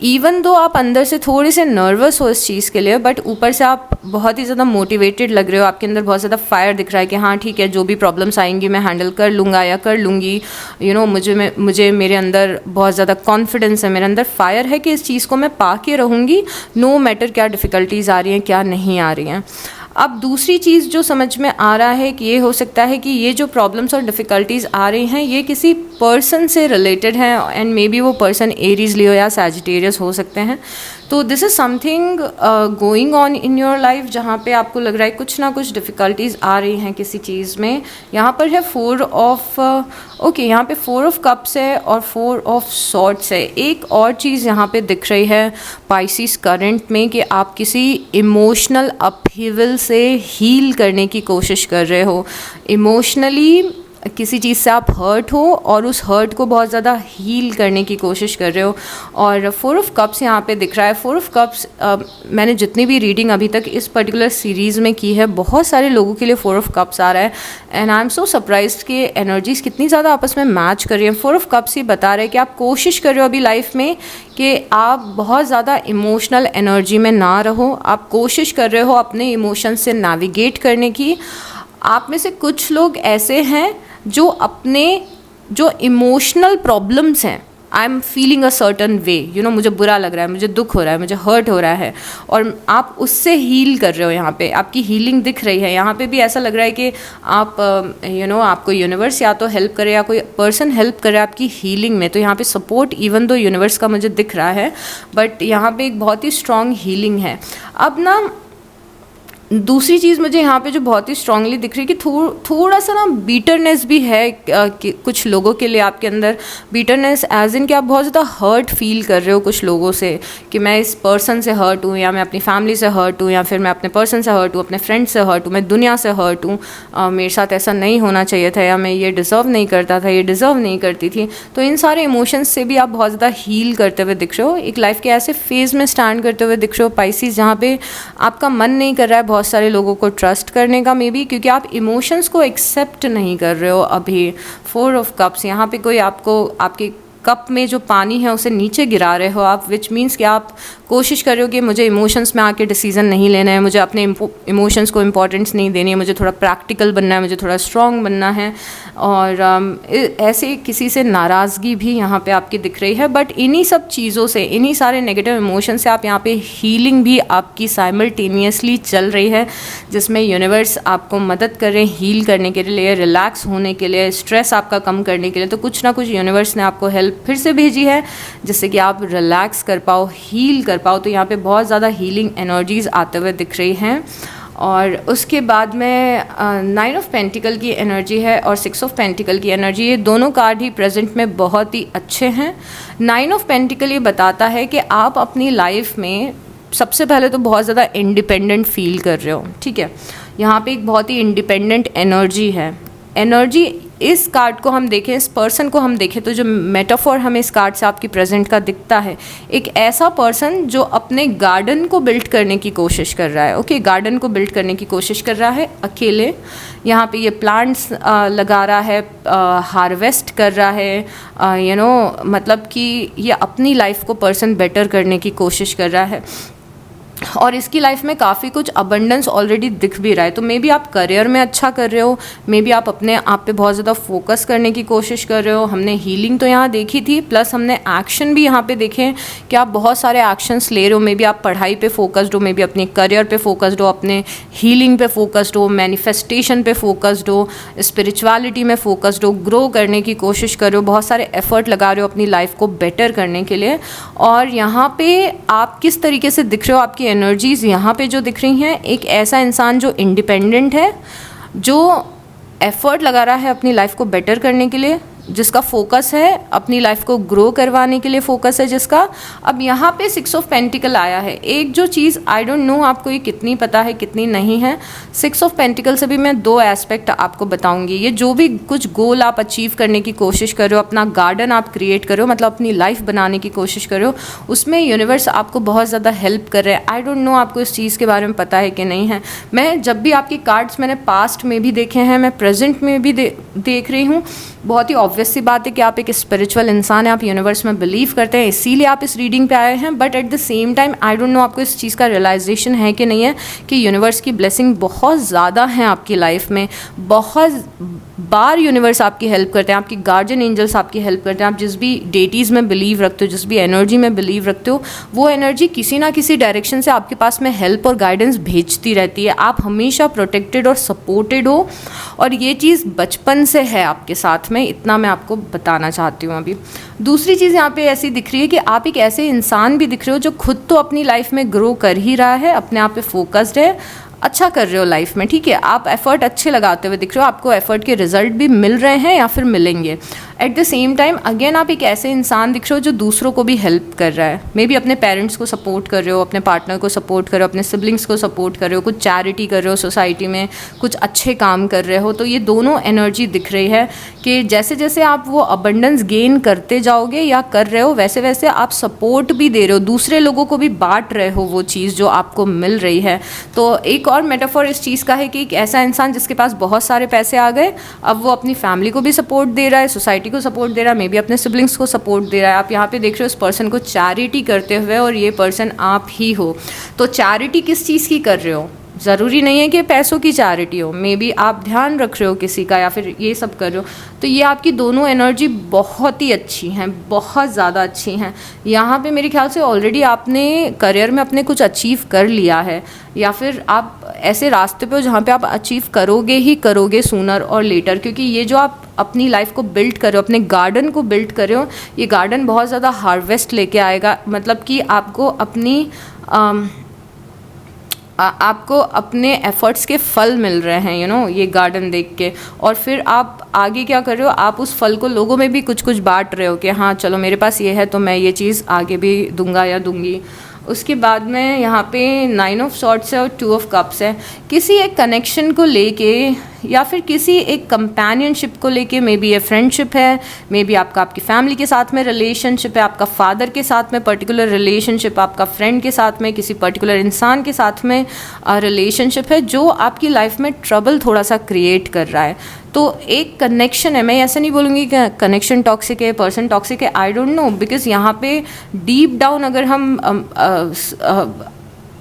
इवन दो आप अंदर से थोड़े से नर्वस हो इस चीज़ के लिए, बट ऊपर से आप बहुत ही ज़्यादा मोटिवेटेड लग रहे हो, आपके अंदर बहुत ज़्यादा फायर दिख रहा है कि हाँ ठीक है, जो भी प्रॉब्लम्स आएंगी मैं हैंडल कर लूँगा या कर लूँगी। मुझे मेरे अंदर बहुत ज़्यादा कॉन्फिडेंस है, मेरे अंदर फायर है कि इस चीज़ को मैं पा के रहूँगी, नो मैटर क्या डिफ़िकल्टीज़ आ रही हैं, क्या नहीं आ रही हैं। अब दूसरी चीज़ जो समझ में आ रहा है कि ये हो सकता है कि ये जो प्रॉब्लम्स और डिफ़िकल्टीज़ आ रही हैं ये किसी पर्सन से रिलेटेड हैं, एंड मे बी वो पर्सन एरीज, लियो या सैजिटेरियस हो सकते हैं। तो this is something going on in your life जहाँ पे आपको लग रहा है कुछ ना कुछ डिफ़िकल्टीज़ आ रही हैं किसी चीज़ में। यहाँ पर है 4 ऑफ यहाँ पे 4 ऑफ कप्स है और 4 ऑफ सॉर्ड्स है। एक और चीज़ यहाँ पे दिख रही है पाइसिस करंट में कि आप किसी इमोशनल अपहीवल से हील करने की कोशिश कर रहे हो। इमोशनली किसी चीज़ से आप हर्ट हो और उस हर्ट को बहुत ज़्यादा हील करने की कोशिश कर रहे हो। और 4 ऑफ कप्स यहाँ पे दिख रहा है। 4 ऑफ कप्स मैंने जितनी भी रीडिंग अभी तक इस पर्टिकुलर सीरीज़ में की है, बहुत सारे लोगों के लिए 4 ऑफ कप्स आ रहा है and I am so surprised कि एनर्जीज़ कितनी ज़्यादा आपस में मैच कर रही हैं। 4 ऑफ कप्स ही बता रहे हैं कि आप कोशिश कर रहे हो अभी लाइफ में कि आप बहुत ज़्यादा इमोशनल एनर्जी में ना रहो। आप कोशिश कर रहे हो अपने इमोशंस से नेविगेट करने की। आप में से कुछ लोग ऐसे हैं जो अपने जो इमोशनल प्रॉब्लम्स हैं, I am feeling a certain way, you know, मुझे बुरा लग रहा है, मुझे दुख हो रहा है, मुझे हर्ट हो रहा है, और आप उससे हील कर रहे हो। यहाँ पे आपकी हीलिंग दिख रही है। यहाँ पे भी ऐसा लग रहा है कि आप आपको यूनिवर्स या तो हेल्प करे या कोई पर्सन हेल्प करे आपकी हीलिंग में। तो यहाँ पे सपोर्ट इवन दो यूनिवर्स का मुझे दिख रहा है, बट यहाँ पे एक बहुत ही स्ट्रॉन्ग हीलिंग है। अब ना दूसरी चीज़ मुझे यहाँ पे जो बहुत ही स्ट्रांगली दिख रही है कि थोड़ा सा ना बीटरनेस भी है कि कुछ लोगों के लिए आपके अंदर। बीटरनेस एज इन कि आप बहुत ज़्यादा हर्ट फील कर रहे हो कुछ लोगों से, कि मैं इस पर्सन से हर्ट हूँ, या मैं अपनी फैमिली से हर्ट हूँ, या फिर मैं अपने पर्सन से हर्ट हूँ, अपने फ्रेंड से हर्ट हूँ, मैं दुनिया से हर्ट हूँ, मेरे साथ ऐसा नहीं होना चाहिए था, या मैं ये डिज़र्व नहीं करता था, ये डिज़र्व नहीं करती थी। तो इन सारे इमोशंस से भी आप बहुत ज़्यादा हील करते हुए दिख रहे हो, एक लाइफ के ऐसे फेज़ में स्टैंड करते हुए दिख रहे हो पाइसिस, जहाँ पे आपका मन नहीं कर रहा है बहुत सारे लोगों को ट्रस्ट करने का, मे बी क्योंकि आप इमोशंस को एक्सेप्ट नहीं कर रहे हो अभी। 4 ऑफ कप्स, यहाँ पे कोई आपको आपके कप में जो पानी है उसे नीचे गिरा रहे हो आप, विच मीन्स कि आप कोशिश कर रहे हो कि मुझे इमोशंस में आके डिसीजन नहीं लेना है, मुझे अपने इमोशंस को इम्पोर्टेंस नहीं देनी है, मुझे थोड़ा प्रैक्टिकल बनना है, मुझे थोड़ा स्ट्रॉन्ग बनना है। और ऐसे किसी से नाराज़गी भी यहाँ पे आपकी दिख रही है। बट इन्हीं सब चीज़ों से, इन्हीं सारे नेगेटिव इमोशन से आप यहाँ पे हीलिंग भी आपकी साइमल्टेनियसली चल रही है, जिसमें यूनिवर्स आपको मदद कर रहे हैं हील करने के लिए, रिलैक्स होने के लिए, स्ट्रेस आपका कम करने के लिए। तो कुछ ना कुछ यूनिवर्स ने आपको हेल्प फिर से भेजी है जिससे कि आप रिलैक्स कर पाओ, हील कर पाओ। तो यहाँ पे बहुत ज़्यादा हीलिंग एनर्जीज़ आते हुए दिख रही हैं। और उसके बाद में 9 ऑफ पेंटिकल की एनर्जी है और 6 ऑफ पेंटिकल की एनर्जी, ये दोनों कार्ड ही प्रेजेंट में बहुत ही अच्छे हैं। 9 ऑफ पेंटिकल ये बताता है कि आप अपनी लाइफ में सबसे पहले तो बहुत ज़्यादा इंडिपेंडेंट फील कर रहे हो, ठीक है। यहाँ पे एक बहुत ही इंडिपेंडेंट एनर्जी है। एनर्जी, इस कार्ड को हम देखें, इस पर्सन को हम देखें, तो जो मेटाफोर हमें इस कार्ड से आपकी प्रेजेंट का दिखता है, एक ऐसा पर्सन जो अपने गार्डन को बिल्ड करने की कोशिश कर रहा है। ओके, गार्डन को बिल्ड करने की कोशिश कर रहा है अकेले। यहाँ पे ये प्लांट्स लगा रहा है, हार्वेस्ट कर रहा है, मतलब कि ये अपनी लाइफ को पर्सन बेटर करने की कोशिश कर रहा है। और इसकी लाइफ में काफ़ी कुछ अबंडेंस ऑलरेडी दिख भी रहा है। तो मे बी आप करियर में अच्छा कर रहे हो, मे बी आप अपने आप पे बहुत ज़्यादा फोकस करने की कोशिश कर रहे हो। हमने हीलिंग तो यहाँ देखी थी, प्लस हमने एक्शन भी यहाँ पे देखे कि आप बहुत सारे एक्शंस ले रहे हो। मे बी आप पढ़ाई पे फोकस्ड हो, मे बी अपने करियर पे फोकस्ड हो, अपने हीलिंग पे फोकस्ड हो, मैनिफेस्टेशन पे फोकस्ड हो, स्पिरिचुअलिटी में फोकस्ड हो, ग्रो करने की कोशिश कर रहे हो, बहुत सारे एफर्ट लगा रहे हो अपनी लाइफ को बेटर करने के लिए। और यहाँ पे आप किस तरीके से दिख रहे हो, आपकी एनर्जीज़ यहाँ पे जो दिख रही हैं, एक ऐसा इंसान जो इंडिपेंडेंट है, जो एफर्ट लगा रहा है अपनी लाइफ को बेटर करने के लिए, जिसका फोकस है अपनी लाइफ को ग्रो करवाने के लिए फोकस है जिसका। अब यहाँ पे 6 ऑफ पेंटिकल आया है। एक जो चीज़ आई डोंट नो आपको ये कितनी पता है कितनी नहीं है, 6 ऑफ पेंटिकल से भी मैं 2 एस्पेक्ट आपको बताऊंगी। ये जो भी कुछ गोल आप अचीव करने की कोशिश कर रहे हो, अपना गार्डन आप क्रिएट कर रहे हो, मतलब अपनी लाइफ बनाने की कोशिश कर रहे हो, उसमें यूनिवर्स आपको बहुत ज़्यादा हेल्प कर रहे हैं। आई डोंट नो आपको इस चीज़ के बारे में पता है कि नहीं है। मैं जब भी आपके कार्ड्स मैंने पास्ट में भी देखे हैं, मैं प्रेजेंट में भी देख रही हूँ। बहुत ही ऑब्वियस सी बात है कि आप एक स्पिरिचुअल इंसान हैं, आप यूनिवर्स में बिलीव करते हैं, इसीलिए आप इस रीडिंग पे आए हैं। But at the same time I don't know आपको इस चीज़ का रियलाइजेशन है कि नहीं है कि यूनिवर्स की ब्लेसिंग बहुत ज़्यादा है आपकी लाइफ में। बहुत बार यूनिवर्स आपकी हेल्प करते हैं, आपकी गार्जियन एंजल्स आपकी हेल्प करते हैं। आप जिस भी डेटीज़ में बिलीव रखते हो, जिस भी एनर्जी में बिलीव रखते हो, वो एनर्जी किसी ना किसी डायरेक्शन से आपके पास में हेल्प और गाइडेंस भेजती रहती है। आप हमेशा प्रोटेक्टेड और सपोर्टेड हो, और ये चीज़ बचपन से है आपके साथ में, इतना मैं आपको बताना चाहती हूँ। अभी दूसरी चीज़ यहाँ पे ऐसी दिख रही है कि आप एक ऐसे इंसान भी दिख रहे हो जो खुद तो अपनी लाइफ में ग्रो कर ही रहा है, अपने आप पे फोकस्ड है, अच्छा कर रहे हो लाइफ में, ठीक है। आप एफर्ट अच्छे लगाते हुए दिख रहे हो, आपको एफर्ट के रिजल्ट भी मिल रहे हैं या फिर मिलेंगे। At the same time again आप एक ऐसे इंसान दिख रहे हो जो दूसरों को भी हेल्प कर रहा है। मे बी अपने पेरेंट्स को सपोर्ट कर रहे हो, अपने पार्टनर को सपोर्ट कर रहे हो, अपने सिबलिंग्स को सपोर्ट कर रहे हो, कुछ चैरिटी कर रहे हो सोसाइटी में, कुछ अच्छे काम कर रहे हो। तो ये दोनों एनर्जी दिख रही है कि जैसे जैसे आप वो अबंडेंस गेन करते जाओगे या कर रहे हो, वैसे वैसे आप सपोर्ट भी दे रहे हो, दूसरे लोगों को भी बांट रहे हो वो चीज़ जो आपको मिल रही है। तो एक और मेटाफोर इस चीज़ का है कि एक ऐसा इंसान जिसके पास बहुत सारे पैसे आ गए, अब वो अपनी फैमिली को भी सपोर्ट दे रहा है, सोसाइटी को सपोर्ट दे रहा है, मे बी अपने सिबलिंग्स को सपोर्ट दे रहा है। आप यहाँ पे देख रहे हो इस पर्सन को चैरिटी करते हुए, और ये पर्सन आप ही हो। तो चैरिटी किस चीज़ की कर रहे हो? ज़रूरी नहीं है कि पैसों की चैरिटी हो, मे बी आप ध्यान रख रहे हो किसी का, या फिर ये सब कर रहे हो। तो ये आपकी दोनों एनर्जी बहुत ही अच्छी हैं, बहुत ज़्यादा अच्छी हैं। यहाँ पे मेरे ख्याल से ऑलरेडी आपने करियर में अपने कुछ अचीव कर लिया है, या फिर आप ऐसे रास्ते पे हो जहाँ पे आप अचीव करोगे ही करोगे सूनर और लेटर। क्योंकि ये जो आप अपनी लाइफ को बिल्ड कर रहे हो, अपने गार्डन को बिल्ड कर रहे हो, ये गार्डन बहुत ज़्यादा हार्वेस्ट लेके आएगा। मतलब कि आपको अपनी आपको अपने एफर्ट्स के फल मिल रहे हैं, यू नो, ये गार्डन देख के। और फिर आप आगे क्या कर रहे हो, आप उस फल को लोगों में भी कुछ कुछ बांट रहे हो कि हाँ चलो मेरे पास ये है तो मैं ये चीज़ आगे भी दूंगा या दूंगी। उसके बाद में यहाँ पे 9 ऑफ सॉर्ड्स है और 2 ऑफ कप्स है। किसी एक कनेक्शन को लेके या फिर किसी एक कंपेनियनशिप को लेके, मे बी ये फ्रेंडशिप है, मे बी आपका आपकी फैमिली के साथ में रिलेशनशिप है, आपका फादर के साथ में पर्टिकुलर रिलेशनशिप, आपका फ्रेंड के साथ में, किसी पर्टिकुलर इंसान के साथ में रिलेशनशिप है जो आपकी लाइफ में ट्रबल थोड़ा सा क्रिएट कर रहा है। तो एक कनेक्शन है, मैं ऐसा नहीं बोलूँगी कि कनेक्शन टॉक्सिक है, पर्सन टॉक्सिक है, आई डोंट नो, बिकॉज यहाँ पे डीप डाउन अगर हम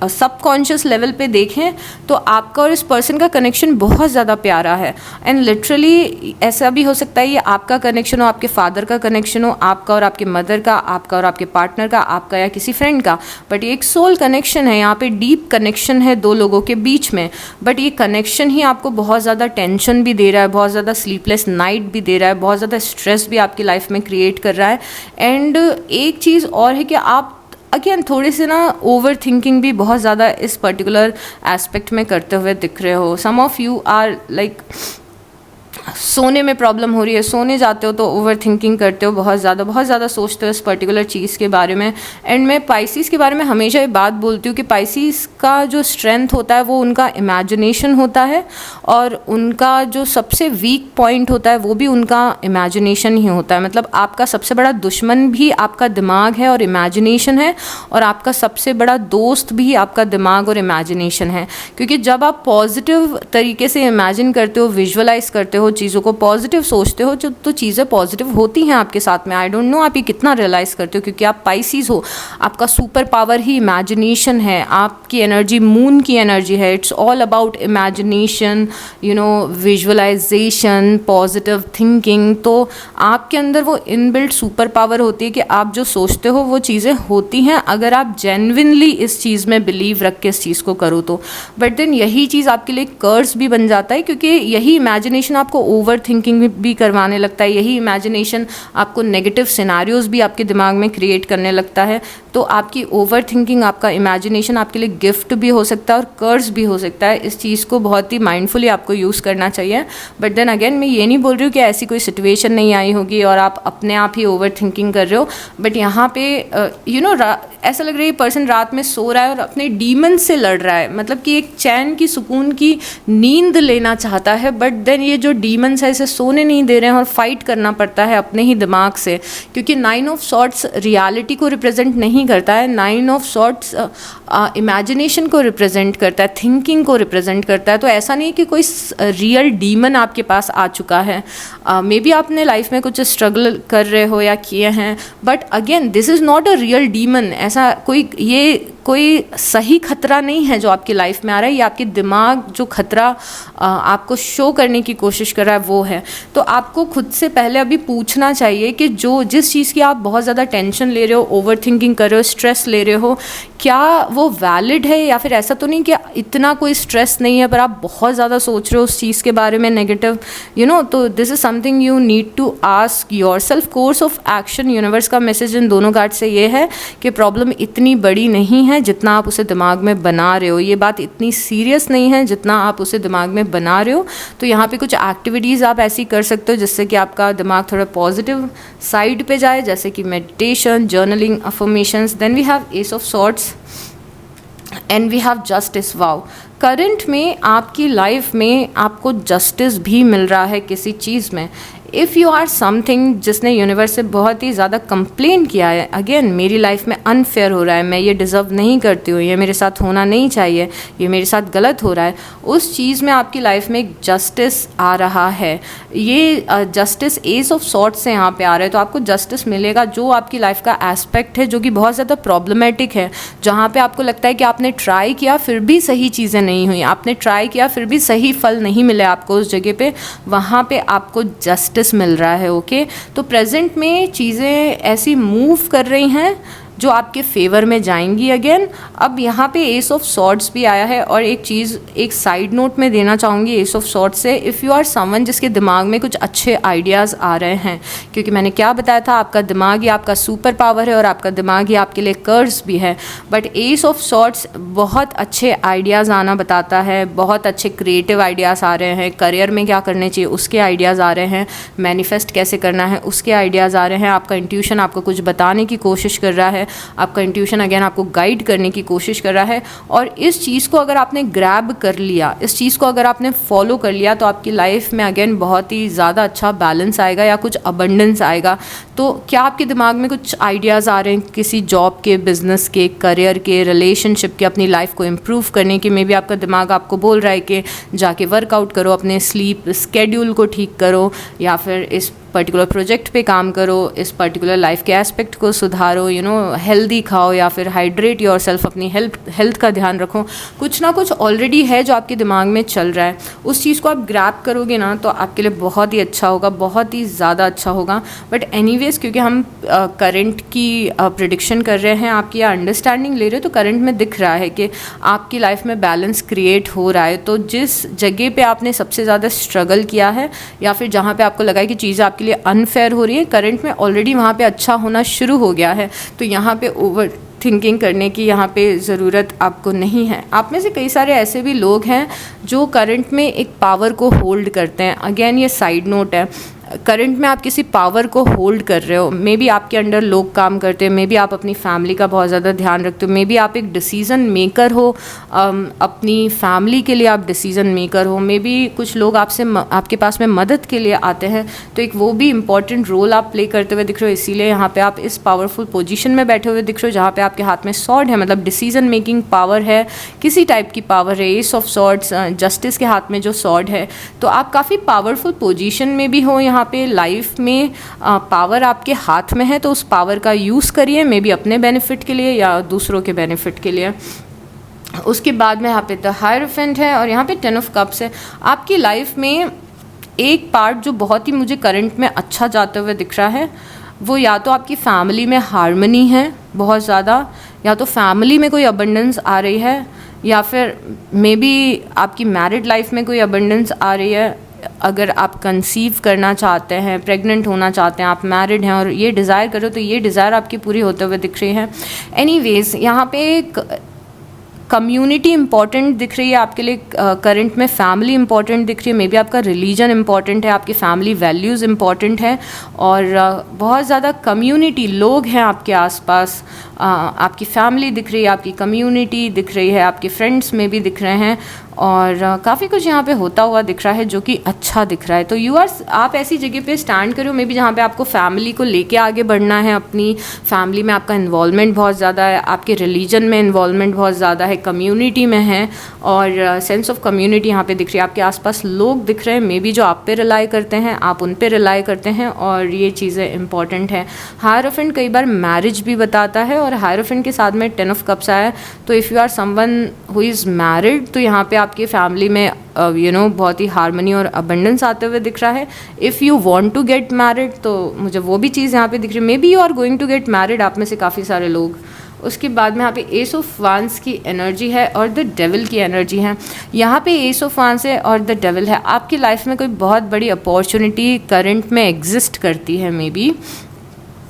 सबकॉन्शियस लेवल पे देखें तो आपका और इस पर्सन का कनेक्शन बहुत ज़्यादा प्यारा है। एंड लिटरली ऐसा भी हो सकता है ये आपका कनेक्शन हो, आपके फादर का कनेक्शन हो, आपका और आपके मदर का, आपका और आपके पार्टनर का, आपका या किसी फ्रेंड का। बट ये एक सोल कनेक्शन है, यहाँ पे डीप कनेक्शन है दो लोगों के बीच में। बट ये कनेक्शन ही आपको बहुत ज़्यादा टेंशन भी दे रहा है, बहुत ज़्यादा स्लीपलेस नाइट भी दे रहा है, बहुत ज़्यादा स्ट्रेस भी आपकी लाइफ में क्रिएट कर रहा है। एंड एक चीज़ और है कि आप अगेन थोड़ी सी ना ओवर थिंकिंग भी बहुत ज़्यादा इस पर्टिकुलर एस्पेक्ट में करते हुए दिख रहे हो। सम ऑफ यू आर लाइक सोने में प्रॉब्लम हो रही है, सोने जाते हो तो ओवर थिंकिंग करते हो, बहुत ज़्यादा सोचते हो इस पर्टिकुलर चीज़ के बारे में। एंड मैं पाइसीज़ के बारे में हमेशा ये बात बोलती हूँ कि पाइसीज़ का जो स्ट्रेंथ होता है वो उनका इमेजिनेशन होता है, और उनका जो सबसे वीक पॉइंट होता है वो भी उनका इमेजिनेशन ही होता है। मतलब आपका सबसे बड़ा दुश्मन भी आपका दिमाग है और इमेजिनेशन है, और आपका सबसे बड़ा दोस्त भी आपका दिमाग और इमेजिनेशन है। क्योंकि जब आप पॉजिटिव तरीके से इमेजिन करते हो, विजुअलाइज करते हो, चीज़ों को पॉजिटिव सोचते हो, तो चीज़ें पॉजिटिव होती हैं आपके साथ में। आई डोंट नो आप ये कितना रियलाइज़ करते हो, क्योंकि आप पाइसीज़ हो, आपका सुपर पावर ही इमेजिनेशन है, आपकी एनर्जी मून की एनर्जी है। It's all about imagination, you know, visualisation, positive thinking. तो आपके अंदर वो इनबिल्ट सुपर पावर होती है कि आप जो सोचते हो वो चीज़ें होती हैं, अगर आप जेन्युइनली इस चीज़ में बिलीव रख के इस चीज़ को करो तो। बट देन यही चीज़ आपके लिए कर्स भी बन जाता है, क्योंकि यही इमेजिनेशन आपको ओवर थिंकिंग भी करवाने लगता है, यही इमेजिनेशन आपको नेगेटिव सिनारियोज़ भी आपके दिमाग में क्रिएट करने लगता है। तो आपकी ओवर थिंकिंग, आपका इमेजिनेशन आपके लिए गिफ्ट भी हो सकता है और कर्स भी हो सकता है। इस चीज़ को बहुत ही माइंडफुली आपको यूज़ करना चाहिए। बट देन अगेन मैं ये नहीं बोल रही हूँ कि ऐसी कोई सिचुएशन नहीं आई होगी और आप अपने आप ही ओवर थिंकिंग कर रहे हो। बट यहाँ पे यू नो ऐसा लग रहा है पर्सन रात में सो रहा है और अपने डीमन से लड़ रहा है, मतलब कि एक चैन की, सुकून की नींद लेना चाहता है। बट देन ये जो डीमन्स है इसे सोने नहीं दे रहे हैं और फाइट करना पड़ता है अपने ही दिमाग से, क्योंकि 9 ऑफ सॉर्ड्स रियलिटी को रिप्रेजेंट नहीं करता है। 9 ऑफ सॉर्ड्स इमेजिनेशन को रिप्रेजेंट करता है, थिंकिंग को रिप्रेजेंट करता है। तो ऐसा नहीं कि कोई रियल डीमन आपके पास आ चुका है। मे बी आपने लाइफ में कुछ स्ट्रगल कर रहे हो या किए हैं, but again this is not a real demon. ऐसा कोई सही खतरा नहीं है जो आपकी लाइफ में आ रहा है, ये आपके दिमाग जो खतरा आपको शो करने की कोशिश कर रहा है वो है। तो आपको खुद से पहले अभी पूछना चाहिए कि जिस चीज़ की आप बहुत ज़्यादा टेंशन ले रहे हो, ओवर थिंकिंग कर रहे हो, स्ट्रेस ले रहे हो, क्या वो वैलिड है, या फिर ऐसा तो नहीं कि इतना कोई स्ट्रेस नहीं है पर आप बहुत ज़्यादा सोच रहे हो उस चीज़ के बारे में नेगेटिव, यू नो। तो this is something you need to ask yourself. Course of action universe का मैसेज इन दोनों कार्ड से ये है कि प्रॉब्लम इतनी बड़ी नहीं है है जितना आप उसे दिमाग में बना रहे हो। ये बात इतनी सीरियस नहीं है जितना आप उसे दिमाग में बना रहे हो। तो यहाँ पे कुछ एक्टिविटीज़ आप ऐसी कर सकते हो जिससे कि आपका दिमाग थोड़ा पॉजिटिव साइड पे जाए, जैसे कि meditation, journaling, affirmations. Then we have ace of swords and we have justice. Wow, current में आपकी लाइफ में आपको जस्टिस भी मिल रहा है किसी चीज़ में। इफ़ यू आर समथिंग जिसने यूनिवर्स से बहुत ही ज़्यादा कंप्लेन किया है, अगेन मेरी लाइफ में अनफेयर हो रहा है, मैं ये डिज़र्व नहीं करती हूँ, ये मेरे साथ होना नहीं चाहिए, ये मेरे साथ गलत हो रहा है, उस चीज़ में आपकी लाइफ में एक जस्टिस आ रहा है। ये जस्टिस एस ऑफ सॉर्ट्स से यहाँ पे आ रहा है, तो आपको जस्टिस मिलेगा जो आपकी लाइफ का एस्पेक्ट है जो कि बहुत ज़्यादा प्रॉब्लमेटिक है, जहाँ पे आपको लगता है कि आपने ट्राई किया फिर भी सही चीज़ें नहीं हुई, आपने ट्राई किया फिर भी सही फल नहीं मिले आपको उस जगह पे, वहाँ पे आपको जस्टिस मिल रहा है। ओके, तो प्रेजेंट में चीज़ें ऐसी मूव कर रही हैं जो आपके फेवर में जाएंगी। अगेन अब यहाँ पे एस ऑफ सॉर्ड्स भी आया है, और एक चीज़ एक साइड नोट में देना चाहूँगी एस ऑफ सॉर्ड्स से, इफ़ यू आर समवन जिसके दिमाग में कुछ अच्छे आइडियाज़ आ रहे हैं, क्योंकि मैंने क्या बताया था, आपका दिमाग ही आपका सुपर पावर है और आपका दिमाग ही आपके लिए कर्ज भी है। बट एस ऑफ सॉर्ड्स बहुत अच्छे आइडियाज़ आना बताता है, बहुत अच्छे क्रिएटिव आइडियाज़ आ रहे हैं, करियर में क्या करने चाहिए उसके आइडियाज़ आ रहे हैं, मैनिफेस्ट कैसे करना है उसके आइडियाज़ आ रहे हैं, आपका इंट्यूशन आपको कुछ बताने की कोशिश कर रहा है, आपका इंट्यूशन अगेन आपको गाइड करने की कोशिश कर रहा है। और इस चीज़ को अगर आपने ग्रैब कर लिया, इस चीज़ को अगर आपने फॉलो कर लिया, तो आपकी लाइफ में अगेन बहुत ही ज़्यादा अच्छा बैलेंस आएगा या कुछ अबंडेंस आएगा। तो क्या आपके दिमाग में कुछ आइडियाज़ आ रहे हैं किसी जॉब के, बिजनेस के, करियर के, रिलेशनशिप के, अपनी लाइफ को इम्प्रूव करने के? मे बी आपका दिमाग आपको बोल रहा है कि जाके वर्कआउट करो, अपने स्लीप स्केड्यूल को ठीक करो, या फिर इस पर्टिकुलर प्रोजेक्ट पे काम करो, इस पर्टिकुलर लाइफ के एस्पेक्ट को सुधारो, हेल्दी खाओ, या फिर हाइड्रेट योरसेल्फ, अपनी हेल्थ का ध्यान रखो। कुछ ना कुछ ऑलरेडी है जो आपके दिमाग में चल रहा है, उस चीज़ को आप ग्रैब करोगे ना तो आपके लिए बहुत ही अच्छा होगा, बहुत ही ज़्यादा अच्छा होगा। बट एनीवेज, क्योंकि हम करंट की प्रिडिक्शन कर रहे हैं, आपकी अंडरस्टैंडिंग ले रहे हो, तो करंट में दिख रहा है कि आपकी लाइफ में बैलेंस क्रिएट हो रहा है। तो जिस जगह पे आपने सबसे ज़्यादा स्ट्रगल किया है, या फिर जहाँ पे आपको लगा है कि चीज़ें आपके लिए अनफेयर हो रही है, करंट में ऑलरेडी वहाँ पे अच्छा होना शुरू हो गया है। तो यहाँ पे ओवर थिंकिंग करने की यहाँ पे ज़रूरत आपको नहीं है। आप में से कई सारे ऐसे भी लोग हैं जो करंट में एक पावर को होल्ड करते हैं। अगेन ये साइड नोट है, करंट में आप किसी पावर को होल्ड कर रहे हो, मे बी आपके अंडर लोग काम करते हैं, मे बी आप अपनी फैमिली का बहुत ज़्यादा ध्यान रखते हो, मे बी आप एक डिसीज़न मेकर हो, अपनी फैमिली के लिए आप डिसीज़न मेकर हो, मे बी कुछ लोग आपके पास में मदद के लिए आते हैं, तो एक वो भी इम्पॉर्टेंट रोल आप प्ले करते हुए दिख रहे हो। इसीलिए यहाँ पे आप इस पावरफुल पोजीशन में बैठे हुए दिख रहे हो जहाँ पे आपके हाथ में सॉर्ड है, मतलब डिसीज़न मेकिंग पावर है, किसी टाइप की पावर है। एस ऑफ सॉर्ड्स, जस्टिस के हाथ में जो सॉर्ड है, तो आप काफ़ी पावरफुल पोजीशन में भी हो। यहाँ पे लाइफ में पावर आपके हाथ में है, तो उस पावर का यूज़ करिए, मे बी अपने बेनिफिट के लिए या दूसरों के बेनिफिट के लिए। उसके बाद में यहाँ पे द हायरोफेंट है, और यहाँ पे 10 ऑफ कप्स है। आपकी लाइफ में एक पार्ट जो बहुत ही मुझे करंट में अच्छा जाते हुए दिख रहा है, वो या तो आपकी फैमिली में हार्मनी है बहुत ज़्यादा, या तो फैमिली में कोई अबंडेंस आ रही है, या फिर मे बी आपकी मैरिड लाइफ में कोई अबंडेंस आ रही है। अगर आप कंसीव करना चाहते हैं, प्रेग्नेंट होना चाहते हैं, आप मैरिड हैं और ये डिज़ायर करो, तो ये डिज़ायर आपकी पूरी होते हुए दिख रही है। एनीवेज, यहाँ पे एक कम्युनिटी इंपॉर्टेंट दिख रही है आपके लिए, करंट में फैमिली इंपॉर्टेंट दिख रही है, मे बी आपका रिलीजन इंपॉर्टेंट है, आपकी फैमिली वैल्यूज़ इंपॉर्टेंट है, और बहुत ज़्यादा कम्युनिटी लोग हैं आपके आसपास। आपकी फैमिली दिख रही है, आपकी कम्युनिटी दिख रही है, आपके फ्रेंड्स में भी दिख रहे हैं, और काफ़ी कुछ यहाँ पे होता हुआ दिख रहा है जो कि अच्छा दिख रहा है। तो आप ऐसी जगह पे स्टैंड करो मे बी जहाँ पे आपको फैमिली को लेके आगे बढ़ना है, अपनी फैमिली में आपका इन्वॉल्वमेंट बहुत ज़्यादा है, आपके रिलीजन में इन्वॉल्वमेंट बहुत ज़्यादा है, कम्युनिटी में है, और सेंस ऑफ कम्युनिटी यहाँ पे दिख रही है। आपके आसपास लोग दिख रहे हैं मे बी जो आप पे रिलाई करते हैं, आप उन पे रिलाई करते हैं, और ये चीज़ें इंपॉर्टेंट है। हायरोफेंट कई बार मैरिज भी बताता है, और हायरोफेंट के साथ में 10 ऑफ कप्स आया है। तो if you are someone who is married, तो यहाँ पे आपकी फैमिली में बहुत ही हार्मनी और अबंडेंस आते हुए दिख रहा है। If you want to get married, तो मुझे वो भी चीज़ यहाँ पे दिख रही है, maybe you are going to get married, आप में से काफ़ी सारे लोग। उसके बाद में यहाँ पे एस ऑफ वांस की एनर्जी है और द डेविल की एनर्जी है। यहाँ पे एस ऑफ वांस है और द डेविल है। आपकी लाइफ में कोई बहुत बड़ी अपॉर्चुनिटी करंट में एग्जिस्ट करती है मे बी,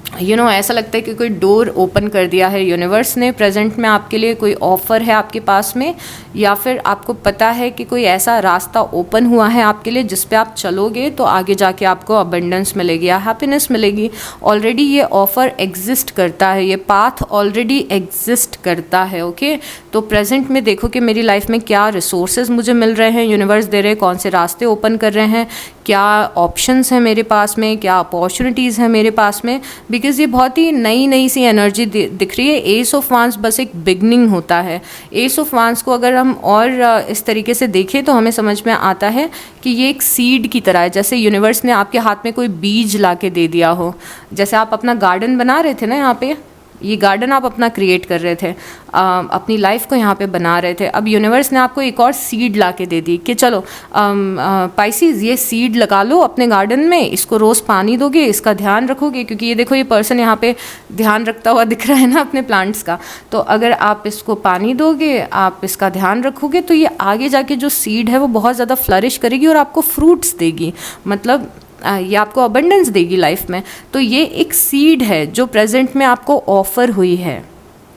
ऐसा लगता है कि कोई डोर ओपन कर दिया है यूनिवर्स ने प्रेजेंट में आपके लिए, कोई ऑफ़र है आपके पास में, या फिर आपको पता है कि कोई ऐसा रास्ता ओपन हुआ है आपके लिए जिस पे आप चलोगे तो आगे जाके आपको अबंडेंस मिलेगी या हैप्पीनेस मिलेगी। ऑलरेडी ये ऑफ़र एग्जिस्ट करता है, ये पाथ ऑलरेडी एग्जिस्ट करता है। ओके, तो प्रेजेंट में देखो कि मेरी लाइफ में क्या रिसोर्सेज मुझे मिल रहे हैं, यूनिवर्स दे रहे हैं, कौन से रास्ते ओपन कर रहे हैं, क्या ऑप्शंस हैं मेरे पास में, क्या अपॉर्चुनिटीज़ हैं मेरे पास में, बिकॉज़ ये बहुत ही नई नई सी एनर्जी दिख रही है। एस ऑफ वांस बस एक बिगनिंग होता है। एस ऑफ वांस को अगर हम और इस तरीके से देखें तो हमें समझ में आता है कि ये एक सीड की तरह है, जैसे यूनिवर्स ने आपके हाथ में कोई बीज ला के दे दिया हो। जैसे आप अपना गार्डन बना रहे थे ना, यहाँ पे ये गार्डन आप अपना क्रिएट कर रहे थे, अपनी लाइफ को यहाँ पे बना रहे थे। अब यूनिवर्स ने आपको एक और सीड ला के दे दी कि चलो पाइसीज, ये सीड लगा लो अपने गार्डन में, इसको रोज़ पानी दोगे, इसका ध्यान रखोगे, क्योंकि ये देखो ये पर्सन यहाँ पे ध्यान रखता हुआ दिख रहा है ना अपने प्लांट्स का। तो अगर आप इसको पानी दोगे, आप इसका ध्यान रखोगे, तो ये आगे जाके जो सीड है वो बहुत ज़्यादा फ्लरिश करेगी और आपको फ्रूट्स देगी, मतलब ये आपको अबंडेंस देगी लाइफ में। तो ये एक सीड है जो प्रेजेंट में आपको ऑफ़र हुई है।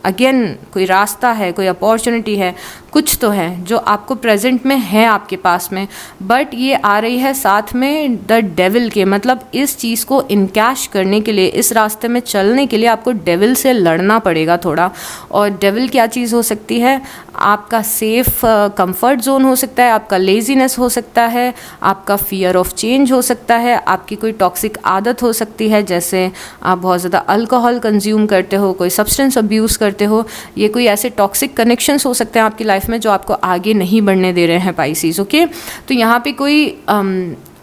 अगेन कोई रास्ता है, कोई अपॉर्चुनिटी है, कुछ तो है जो आपको प्रेजेंट में है आपके पास में, बट ये आ रही है साथ में द डेविल के, मतलब इस चीज़ को इनकैश करने के लिए, इस रास्ते में चलने के लिए आपको डेविल से लड़ना पड़ेगा थोड़ा। और डेविल क्या चीज़ हो सकती है? आपका सेफ कंफर्ट जोन हो सकता है, आपका लेजीनेस हो सकता है, आपका फियर ऑफ चेंज हो सकता है, आपकी कोई टॉक्सिक आदत हो सकती है, जैसे आप बहुत ज़्यादा अल्कोहल कंज्यूम करते हो, कोई सब्सटेंस अब्यूज़ करते हो। ये कोई ऐसे टॉक्सिक कनेक्शंस हो सकते हैं आपकी लाइफ में जो आपको आगे नहीं बढ़ने दे रहे हैं पाइसीज। ओके, तो यहाँ पे कोई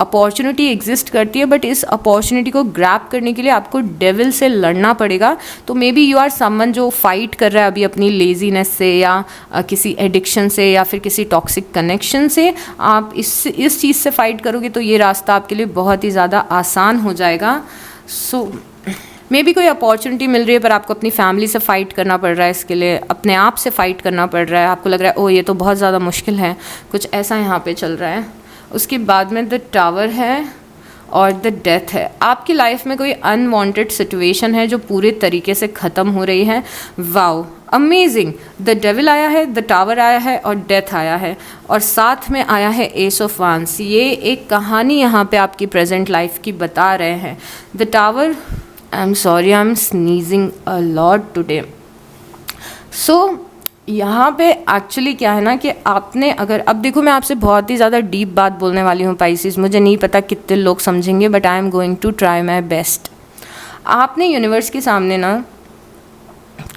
अपॉर्चुनिटी एग्जिस्ट करती है, बट इस अपॉर्चुनिटी को ग्रैब करने के लिए आपको डेविल से लड़ना पड़ेगा। तो maybe you are someone जो फाइट कर रहा है अभी अपनी लेजीनेस से, या किसी एडिक्शन से, या फिर किसी टॉक्सिक कनेक्शन से। आप इस चीज़ से फाइट करोगे तो ये रास्ता आपके लिए बहुत ही ज़्यादा आसान हो जाएगा। सो मे बी कोई अपॉर्चुनिटी मिल रही है पर आपको अपनी फैमिली से फ़ाइट करना पड़ रहा है, इसके लिए अपने आप से फ़ाइट करना पड़ रहा है। आपको लग रहा है ओ ये तो बहुत ज़्यादा मुश्किल है, कुछ ऐसा यहाँ पे चल रहा है। उसके बाद में द टावर है और द डेथ है। आपकी लाइफ में कोई अनवांटेड सिचुएशन है जो पूरे तरीके से ख़त्म हो रही है। Wow, amazing. द डेविल आया है, द टावर आया है और डेथ आया है, और साथ में आया है एस ऑफ वांस। ये एक कहानी यहाँ पे आपकी प्रेजेंट लाइफ की बता रहे हैं। The tower, I'm sorry, I'm sneezing a lot today. So यहाँ पे एक्चुअली क्या है ना कि आपने अगर, अब देखो मैं आपसे बहुत ही ज़्यादा डीप बात बोलने वाली हूँ पाइसिस, मुझे नहीं पता कितने लोग समझेंगे, but I am going to try my best. आपने यूनिवर्स के सामने ना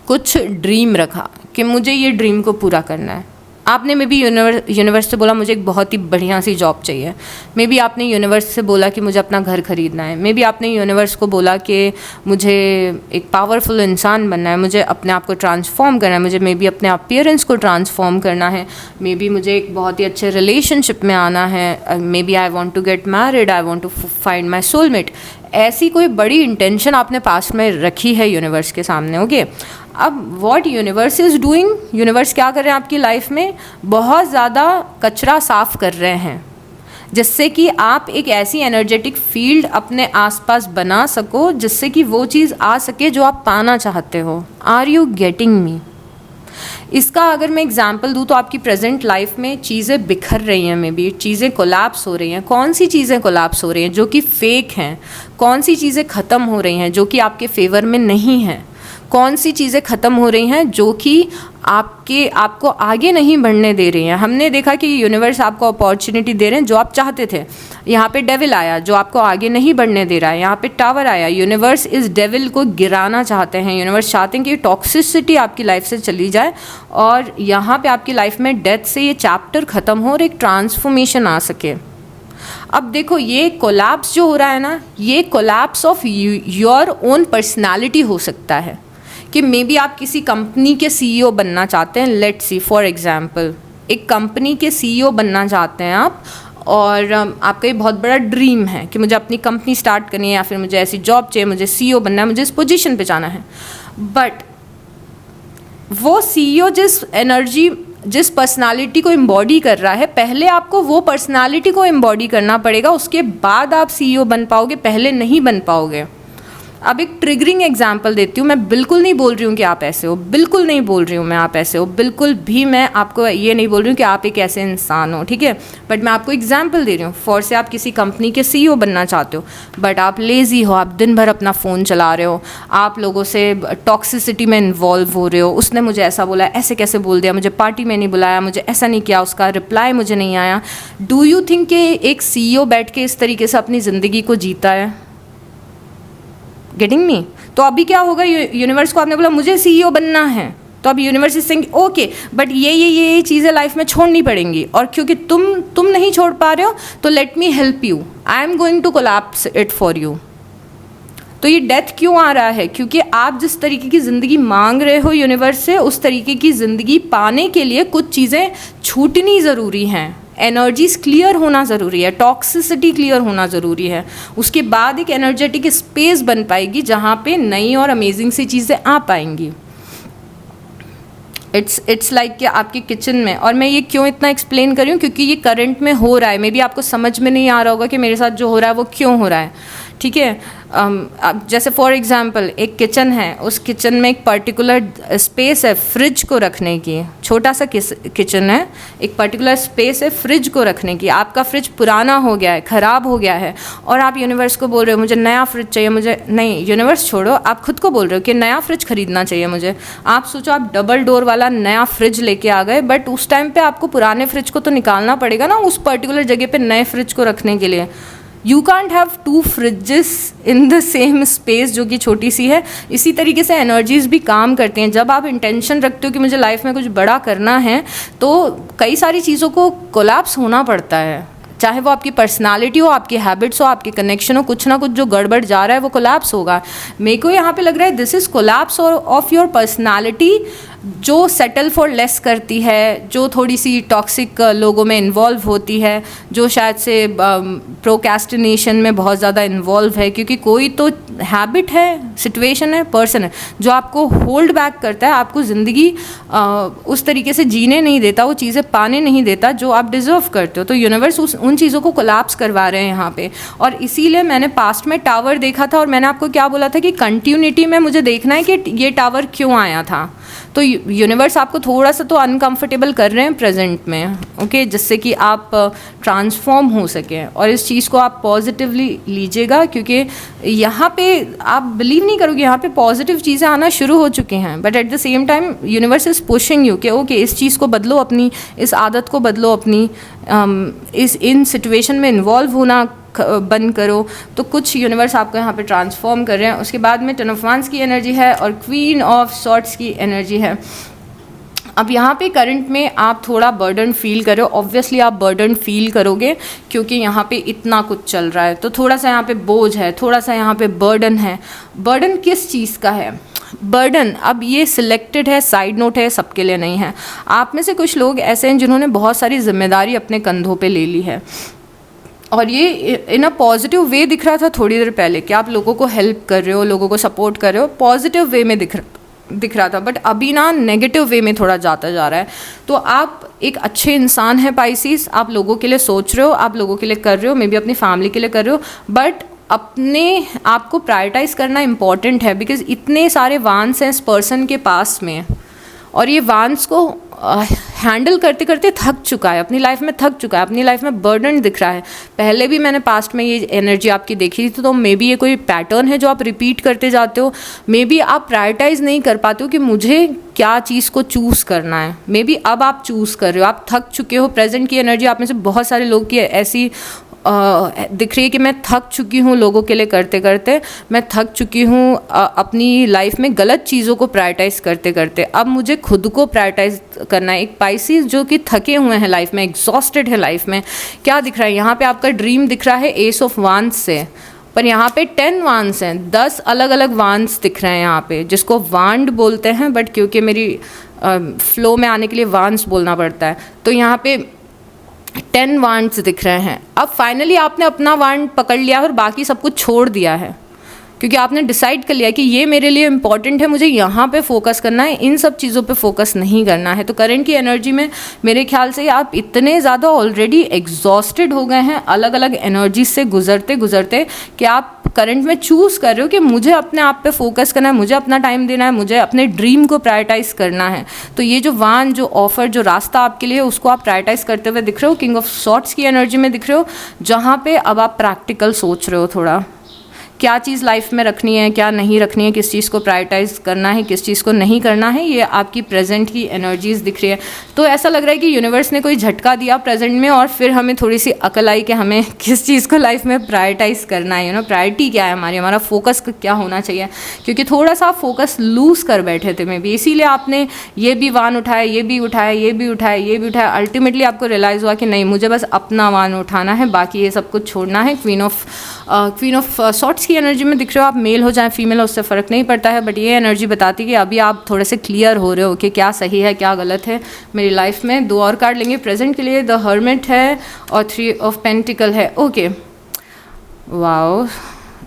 कुछ ड्रीम रखा कि मुझे ये ड्रीम को पूरा करना है। आपने मे बी यूनिवर्स से बोला मुझे एक बहुत ही बढ़िया सी जॉब चाहिए। मे बी आपने यूनिवर्स से बोला कि मुझे अपना घर खरीदना है। मे बी आपने यूनिवर्स को बोला कि मुझे एक पावरफुल इंसान बनना है, मुझे अपने आप को ट्रांसफॉर्म करना है, मुझे मे बी अपने अपीयरेंस को ट्रांसफॉर्म करना है, मे बी मुझे एक बहुत ही अच्छे रिलेशनशिप में आना है, maybe I want to get married, I want to find my soulmate. ऐसी कोई बड़ी इंटेंशन आपने पास्ट में रखी है यूनिवर्स के सामने। ओके, अब what universe is doing, universe क्या कर रहे हैं आपकी लाइफ में? बहुत ज़्यादा कचरा साफ़ कर रहे हैं, जिससे कि आप एक ऐसी एनर्जेटिक फील्ड अपने आसपास बना सको जिससे कि वो चीज़ आ सके जो आप पाना चाहते हो। Are you getting me? इसका अगर मैं एग्जांपल दूँ तो आपकी प्रेजेंट लाइफ में चीज़ें बिखर रही हैं, मे बी चीज़ें कोलैप्स हो रही हैं। कौन सी चीज़ें कोलैप्स हो रही हैं? जो कि फेक हैं। कौन सी चीज़ें ख़त्म हो रही हैं जो कि आपके फेवर में नहीं हैं? कौन सी चीज़ें ख़त्म हो रही हैं जो कि आपको आगे नहीं बढ़ने दे रही हैं? हमने देखा कि यूनिवर्स आपको अपॉर्चुनिटी दे रहे हैं जो आप चाहते थे। यहाँ पे डेविल आया जो आपको आगे नहीं बढ़ने दे रहा है। यहाँ पे टावर आया, यूनिवर्स इस डेविल को गिराना चाहते हैं। यूनिवर्स चाहते हैं कि टॉक्सिसिटी आपकी लाइफ से चली जाए, और यहाँ पे आपकी लाइफ में डेथ से ये चैप्टर ख़त्म हो और एक ट्रांसफॉर्मेशन आ सके। अब देखो ये कोलैप्स जो हो रहा है ना, ये collapse of your own personality हो सकता है कि मे बी आप किसी कंपनी के सीईओ बनना चाहते हैं। लेट्स सी फॉर एग्जांपल, एक कंपनी के सीईओ बनना चाहते हैं आप, और आपका ये बहुत बड़ा ड्रीम है कि मुझे अपनी कंपनी स्टार्ट करनी है, या फिर मुझे ऐसी जॉब चाहिए, मुझे सीईओ बनना है, मुझे इस पोजीशन पे जाना है। बट वो सीईओ जिस पर्सनालिटी को एम्बॉडी कर रहा है, पहले आपको वो पर्सनालिटी को एम्बॉडी करना पड़ेगा, उसके बाद आप सीईओ बन पाओगे, पहले नहीं बन पाओगे। अब एक ट्रिगरिंग एग्जांपल देती हूँ, मैं बिल्कुल नहीं बोल रही हूँ कि आप ऐसे हो, बिल्कुल नहीं बोल रही हूँ मैं आप ऐसे हो, बिल्कुल भी मैं आपको ये नहीं बोल रही हूँ कि आप एक ऐसे इंसान हो, ठीक है, बट मैं आपको एग्जांपल दे रही हूँ। फॉर से आप किसी कंपनी के CEO बनना चाहते हो, बट आप लेज़ी हो, आप दिन भर अपना फ़ोन चला रहे हो, आप लोगों से टॉक्सिसिटी में इन्वॉल्व हो रहे हो, उसने मुझे ऐसा बोला, ऐसे कैसे बोल दिया, मुझे पार्टी में नहीं बुलाया, मुझे ऐसा नहीं किया, उसका रिप्लाई मुझे नहीं आया। डू यू थिंक कि एक CEO बैठ के इस तरीके से अपनी ज़िंदगी को जीता है? Getting me? तो अभी क्या होगा, यूनिवर्स को आपने बोला मुझे CEO बनना है, तो अब universe is saying okay, but ये चीज़ें लाइफ में छोड़नी पड़ेंगी, और क्योंकि तुम नहीं छोड़ पा रहे हो तो let me help you, I am going to collapse it for you. तो ये डेथ क्यों आ रहा है? क्योंकि आप जिस तरीके की ज़िंदगी मांग रहे हो यूनिवर्स से, उस तरीके की ज़िंदगी पाने के लिए कुछ चीज़ें छूटनी ज़रूरी हैं, एनर्जीज क्लियर होना ज़रूरी है, टॉक्सिसिटी क्लियर होना ज़रूरी है, उसके बाद एक एनर्जेटिक स्पेस बन पाएगी जहाँ पे नई और अमेजिंग सी चीज़ें आ पाएंगी। इट्स लाइक कि आपके किचन में, और मैं ये क्यों इतना एक्सप्लेन कर रही हूँ, क्योंकि ये करंट में हो रहा है, मे बी आपको समझ में नहीं आ रहा होगा कि मेरे साथ जो हो रहा है वो क्यों हो रहा है, ठीक है। अब जैसे फॉर एग्जांपल एक किचन है, उस किचन में एक पर्टिकुलर स्पेस है फ्रिज को रखने की, छोटा सा किचन है, एक पर्टिकुलर स्पेस है फ्रिज को रखने की, आपका फ्रिज पुराना हो गया है, ख़राब हो गया है, और आप यूनिवर्स को बोल रहे हो मुझे नया फ्रिज चाहिए, मुझे नहीं, यूनिवर्स छोड़ो, आप खुद को बोल रहे हो कि नया फ्रिज खरीदना चाहिए मुझे। आप सोचो आप डबल डोर वाला नया फ्रिज लेके आ गए, बट उस टाइम पे आपको पुराने फ्रिज को तो निकालना पड़ेगा ना उस पर्टिकुलर जगह पे नए फ्रिज को रखने के लिए। You can't have 2 freezes in the same space जो कि छोटी सी है। इसी तरीके से एनर्जीज भी काम करती हैं। जब आप इंटेंशन रखते हो कि मुझे लाइफ में कुछ बड़ा करना है, तो कई सारी चीज़ों को कोलैप्स होना पड़ता है, चाहे वो आपकी पर्सनालिटी हो, आपकी हैबिट्स हो, आपके कनेक्शन हो, कुछ ना कुछ जो गड़बड़ जा रहा है वो कोलैप्स होगा। मेरे को यहाँ पे लग रहा है this is collapse of your personality, जो सेटल फॉर लेस करती है, जो थोड़ी सी टॉक्सिक लोगों में इन्वॉल्व होती है, जो शायद से प्रोक्रेस्टिनेशन में बहुत ज़्यादा इन्वॉल्व है, क्योंकि कोई तो हैबिट है, सिचुएशन है, पर्सन है जो आपको होल्ड बैक करता है, आपको ज़िंदगी उस तरीके से जीने नहीं देता, वो चीज़ें पाने नहीं देता जो आप डिज़र्व करते हो। तो यूनिवर्स उन चीज़ों को कोलैप्स करवा रहे हैं यहाँ पे। और इसीलिए मैंने पास्ट में टावर देखा था, और मैंने आपको क्या बोला था कि कंटिन्यूटी में मुझे देखना है कि ये टावर क्यों आया था। तो यूनिवर्स आपको थोड़ा सा तो अनकंफर्टेबल कर रहे हैं प्रेजेंट में, ओके, जिससे कि आप ट्रांसफॉर्म हो सकें, और इस चीज़ को आप पॉजिटिवली लीजिएगा, क्योंकि यहाँ पे आप बिलीव नहीं करोगे, यहाँ पे पॉजिटिव चीज़ें आना शुरू हो चुकी हैं, but at the same time universe is pushing you कि ओके इस चीज़ को बदलो, अपनी इस आदत को बदलो, अपनी इन सिचुएशन में इन्वॉल्व होना बंद करो। तो कुछ यूनिवर्स आपको यहाँ पे ट्रांसफॉर्म कर रहे हैं। उसके बाद में 10 ऑफ वांड्स की एनर्जी है और क्वीन ऑफ सॉर्ड्स की एनर्जी है। अब यहाँ पे करंट में आप थोड़ा बर्डन फील करो, ऑब्वियसली आप बर्डन फील करोगे क्योंकि यहाँ पे इतना कुछ चल रहा है, तो थोड़ा सा यहाँ पे बोझ है, थोड़ा सा यहाँ पे बर्डन है। बर्डन किस चीज़ का है? बर्डन अब ये सिलेक्टेड है, साइड नोट है, सबके लिए नहीं है। आप में से कुछ लोग ऐसे हैं जिन्होंने बहुत सारी जिम्मेदारी अपने कंधों पे ले ली है, और ये इन अ पॉजिटिव वे दिख रहा था थोड़ी देर पहले कि आप लोगों को हेल्प कर रहे हो, लोगों को सपोर्ट कर रहे हो, पॉजिटिव वे में दिख रहा था, बट अभी ना नेगेटिव वे में थोड़ा जाता जा रहा है। तो आप एक अच्छे इंसान हैं पाइसिस, आप लोगों के लिए सोच रहे हो, आप लोगों के लिए कर रहे हो, मे बी अपनी फैमिली के लिए कर रहे हो, बट अपने आप को प्रायोरिटाइज करना इम्पॉर्टेंट है, बिकॉज इतने सारे वांस हैं इस पर्सन के पास में, और ये वांस को हैंडल करते करते थक चुका है, अपनी लाइफ में थक चुका है, अपनी लाइफ में बर्डन दिख रहा है। पहले भी मैंने पास्ट में ये एनर्जी आपकी देखी थी, तो मे बी ये कोई पैटर्न है जो आप रिपीट करते जाते हो। मे बी आप प्रायोरिटाइज नहीं कर पाते हो कि मुझे क्या चीज़ को चूज़ करना है। मे बी अब आप चूज़ कर रहे हो, आप थक चुके हो। प्रेजेंट की एनर्जी आप में से बहुत सारे लोग की ऐसी दिख रही है कि मैं थक चुकी हूँ लोगों के लिए करते करते, मैं थक चुकी हूँ अपनी लाइफ में गलत चीज़ों को प्रायोरिटाइज करते करते, अब मुझे खुद को प्रायोरिटाइज करना है। एक पाइसिस जो कि थके हुए हैं लाइफ में, एग्जॉस्टेड है लाइफ में। क्या दिख रहा है यहाँ पे? आपका ड्रीम दिख रहा है एस ऑफ वांस से, पर यहाँ पे 10 वांस हैं, 10 अलग अलग वांस दिख रहे हैं यहाँ पे, जिसको वांड बोलते हैं, बट क्योंकि मेरी फ्लो में आने के लिए वांस बोलना पड़ता है, तो यहाँ पे 10 वांड्स दिख रहे हैं। अब फाइनली आपने अपना वांड पकड़ लिया और बाकी सब कुछ छोड़ दिया है। क्योंकि आपने डिसाइड कर लिया कि ये मेरे लिए इंपॉर्टेंट है, मुझे यहाँ पे फोकस करना है, इन सब चीज़ों पे फोकस नहीं करना है। तो करंट की एनर्जी में मेरे ख्याल से आप इतने ज़्यादा ऑलरेडी एग्जॉस्टेड हो गए हैं अलग अलग एनर्जी से गुजरते गुजरते कि आप करंट में चूज़ कर रहे हो कि मुझे अपने आप पे फोकस करना है, मुझे अपना टाइम देना है, मुझे अपने ड्रीम को प्रायोरिटाइज करना है। तो ये जो वान, जो ऑफर, जो रास्ता आपके लिए, उसको आप प्रायोरिटाइज करते हुए दिख रहे हो। किंग ऑफ सॉर्ड्स की एनर्जी में दिख रहे हो, जहाँ पे अब आप प्रैक्टिकल सोच रहे हो थोड़ा, क्या चीज़ लाइफ में रखनी है, क्या नहीं रखनी है, किस चीज़ को प्रायोरिटाइज करना है, किस चीज़ को नहीं करना है। ये आपकी प्रेजेंट की एनर्जीज दिख रही है। तो ऐसा लग रहा है कि यूनिवर्स ने कोई झटका दिया प्रेजेंट में और फिर हमें थोड़ी सी अकल आई कि हमें किस चीज़ को लाइफ में प्रायोरिटाइज करना है। प्रायोरिटी क्या है हमारी, हमारा फोकस क्या होना चाहिए। क्योंकि थोड़ा सा फोकस लूज कर बैठे थे मे बी, इसीलिए आपने ये भी वान उठाया, ये भी उठाया, ये भी उठाया, ये भी उठाया। अल्टीमेटली आपको रियलाइज़ हुआ कि नहीं, मुझे बस अपना वान उठाना है, बाकी ये सब कुछ छोड़ना है। क्वीन ऑफ सॉर्ड्स की एनर्जी में दिख रहे हो आप, मेल हो जाए फीमेल हो उससे फ़र्क नहीं पड़ता है, बट ये एनर्जी बताती है कि अभी आप थोड़े से क्लियर हो रहे हो कि क्या सही है क्या गलत है मेरी लाइफ में। 2 और कार्ड लेंगे प्रेजेंट के लिए। द हर्मिट है और 3 ऑफ पेंटिकल है। Okay, wow,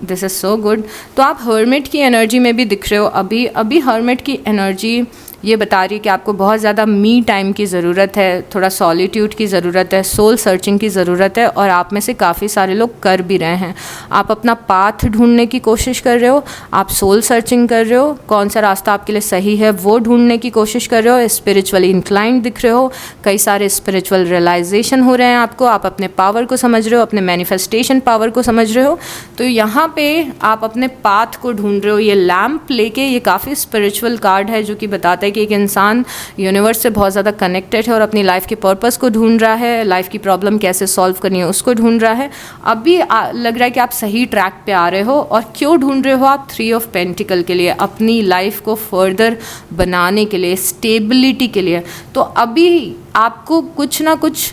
this is so good. तो आप हर्मिट की एनर्जी में भी दिख रहे हो। अभी हर्मिट की एनर्जी ये बता रही है कि आपको बहुत ज़्यादा मी टाइम की ज़रूरत है, थोड़ा सॉलिट्यूड की ज़रूरत है, सोल सर्चिंग की ज़रूरत है। और आप में से काफ़ी सारे लोग कर भी रहे हैं। आप अपना पाथ ढूंढने की कोशिश कर रहे हो, आप सोल सर्चिंग कर रहे हो, कौन सा रास्ता आपके लिए सही है वो ढूंढने की कोशिश कर रहे हो। स्पिरिचुअली इंक्लाइंड दिख रहे हो, कई सारे स्पिरिचुअल रियलाइजेशन हो रहे हैं आपको। आप अपने पावर को समझ रहे हो, अपने मैनिफेस्टेशन पावर को समझ रहे हो। तो यहाँ पे आप अपने पाथ को ढूंढ रहे हो। ये लैम्प लेके, ये काफ़ी स्पिरिचुअल कार्ड है जो कि बताता है कि एक इंसान यूनिवर्स से बहुत ज़्यादा कनेक्टेड है और अपनी लाइफ के पर्पस को ढूंढ रहा है, लाइफ की प्रॉब्लम कैसे सॉल्व करनी है उसको ढूंढ रहा है। अभी लग रहा है कि आप सही ट्रैक पे आ रहे हो। और क्यों ढूंढ रहे हो आप? 3 ऑफ पेंटिकल के लिए, अपनी लाइफ को फर्दर बनाने के लिए, स्टेबिलिटी के लिए। तो अभी आपको कुछ ना कुछ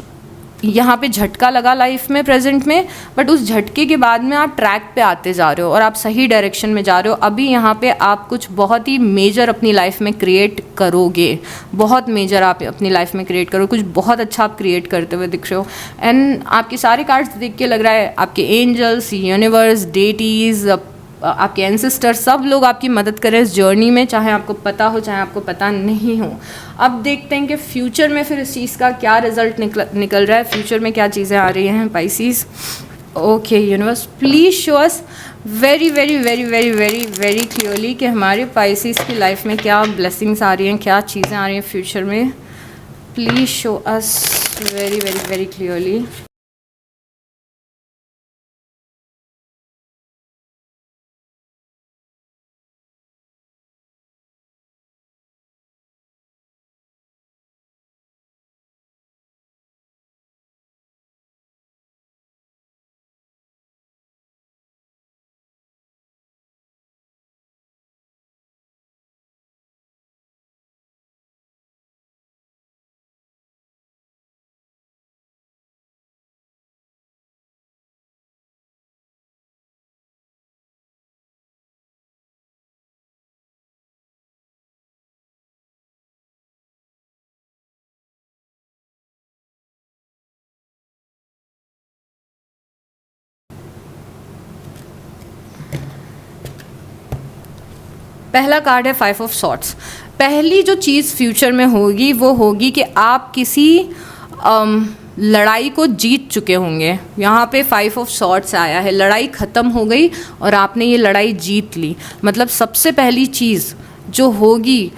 यहाँ पे झटका लगा लाइफ में प्रेजेंट में, बट उस झटके के बाद में आप ट्रैक पे आते जा रहे हो और आप सही डायरेक्शन में जा रहे हो। अभी यहाँ पे आप कुछ बहुत ही मेजर अपनी लाइफ में क्रिएट करोगे, बहुत मेजर आप अपनी लाइफ में क्रिएट करोगे, कुछ बहुत अच्छा आप क्रिएट करते हुए दिख रहे हो। एंड आपके सारे कार्ड्स देख के लग रहा है आपके एंजल्स, यूनिवर्स, डेटीज़, आपके एंसेस्टर, सब लोग आपकी मदद करें इस जर्नी में, चाहे आपको पता हो चाहे आपको पता नहीं हो। अब देखते हैं कि फ्यूचर में फिर इस चीज़ का क्या रिजल्ट निकल रहा है, फ्यूचर में क्या चीज़ें आ रही हैं Pisces. Okay universe, please show us very very very very very very clearly कि हमारे पाइसीज की लाइफ में क्या ब्लेसिंग्स आ रही हैं, क्या चीज़ें आ रही हैं फ्यूचर में। Please show us very very very clearly. पहला कार्ड है 5 ऑफ सॉर्ड्स। पहली जो चीज़ फ्यूचर में होगी वो होगी कि आप किसी लड़ाई को जीत चुके होंगे। यहाँ पे 5 ऑफ सॉर्ड्स आया है, लड़ाई ख़त्म हो गई और आपने ये लड़ाई जीत ली। मतलब सबसे पहली चीज़ जो होगी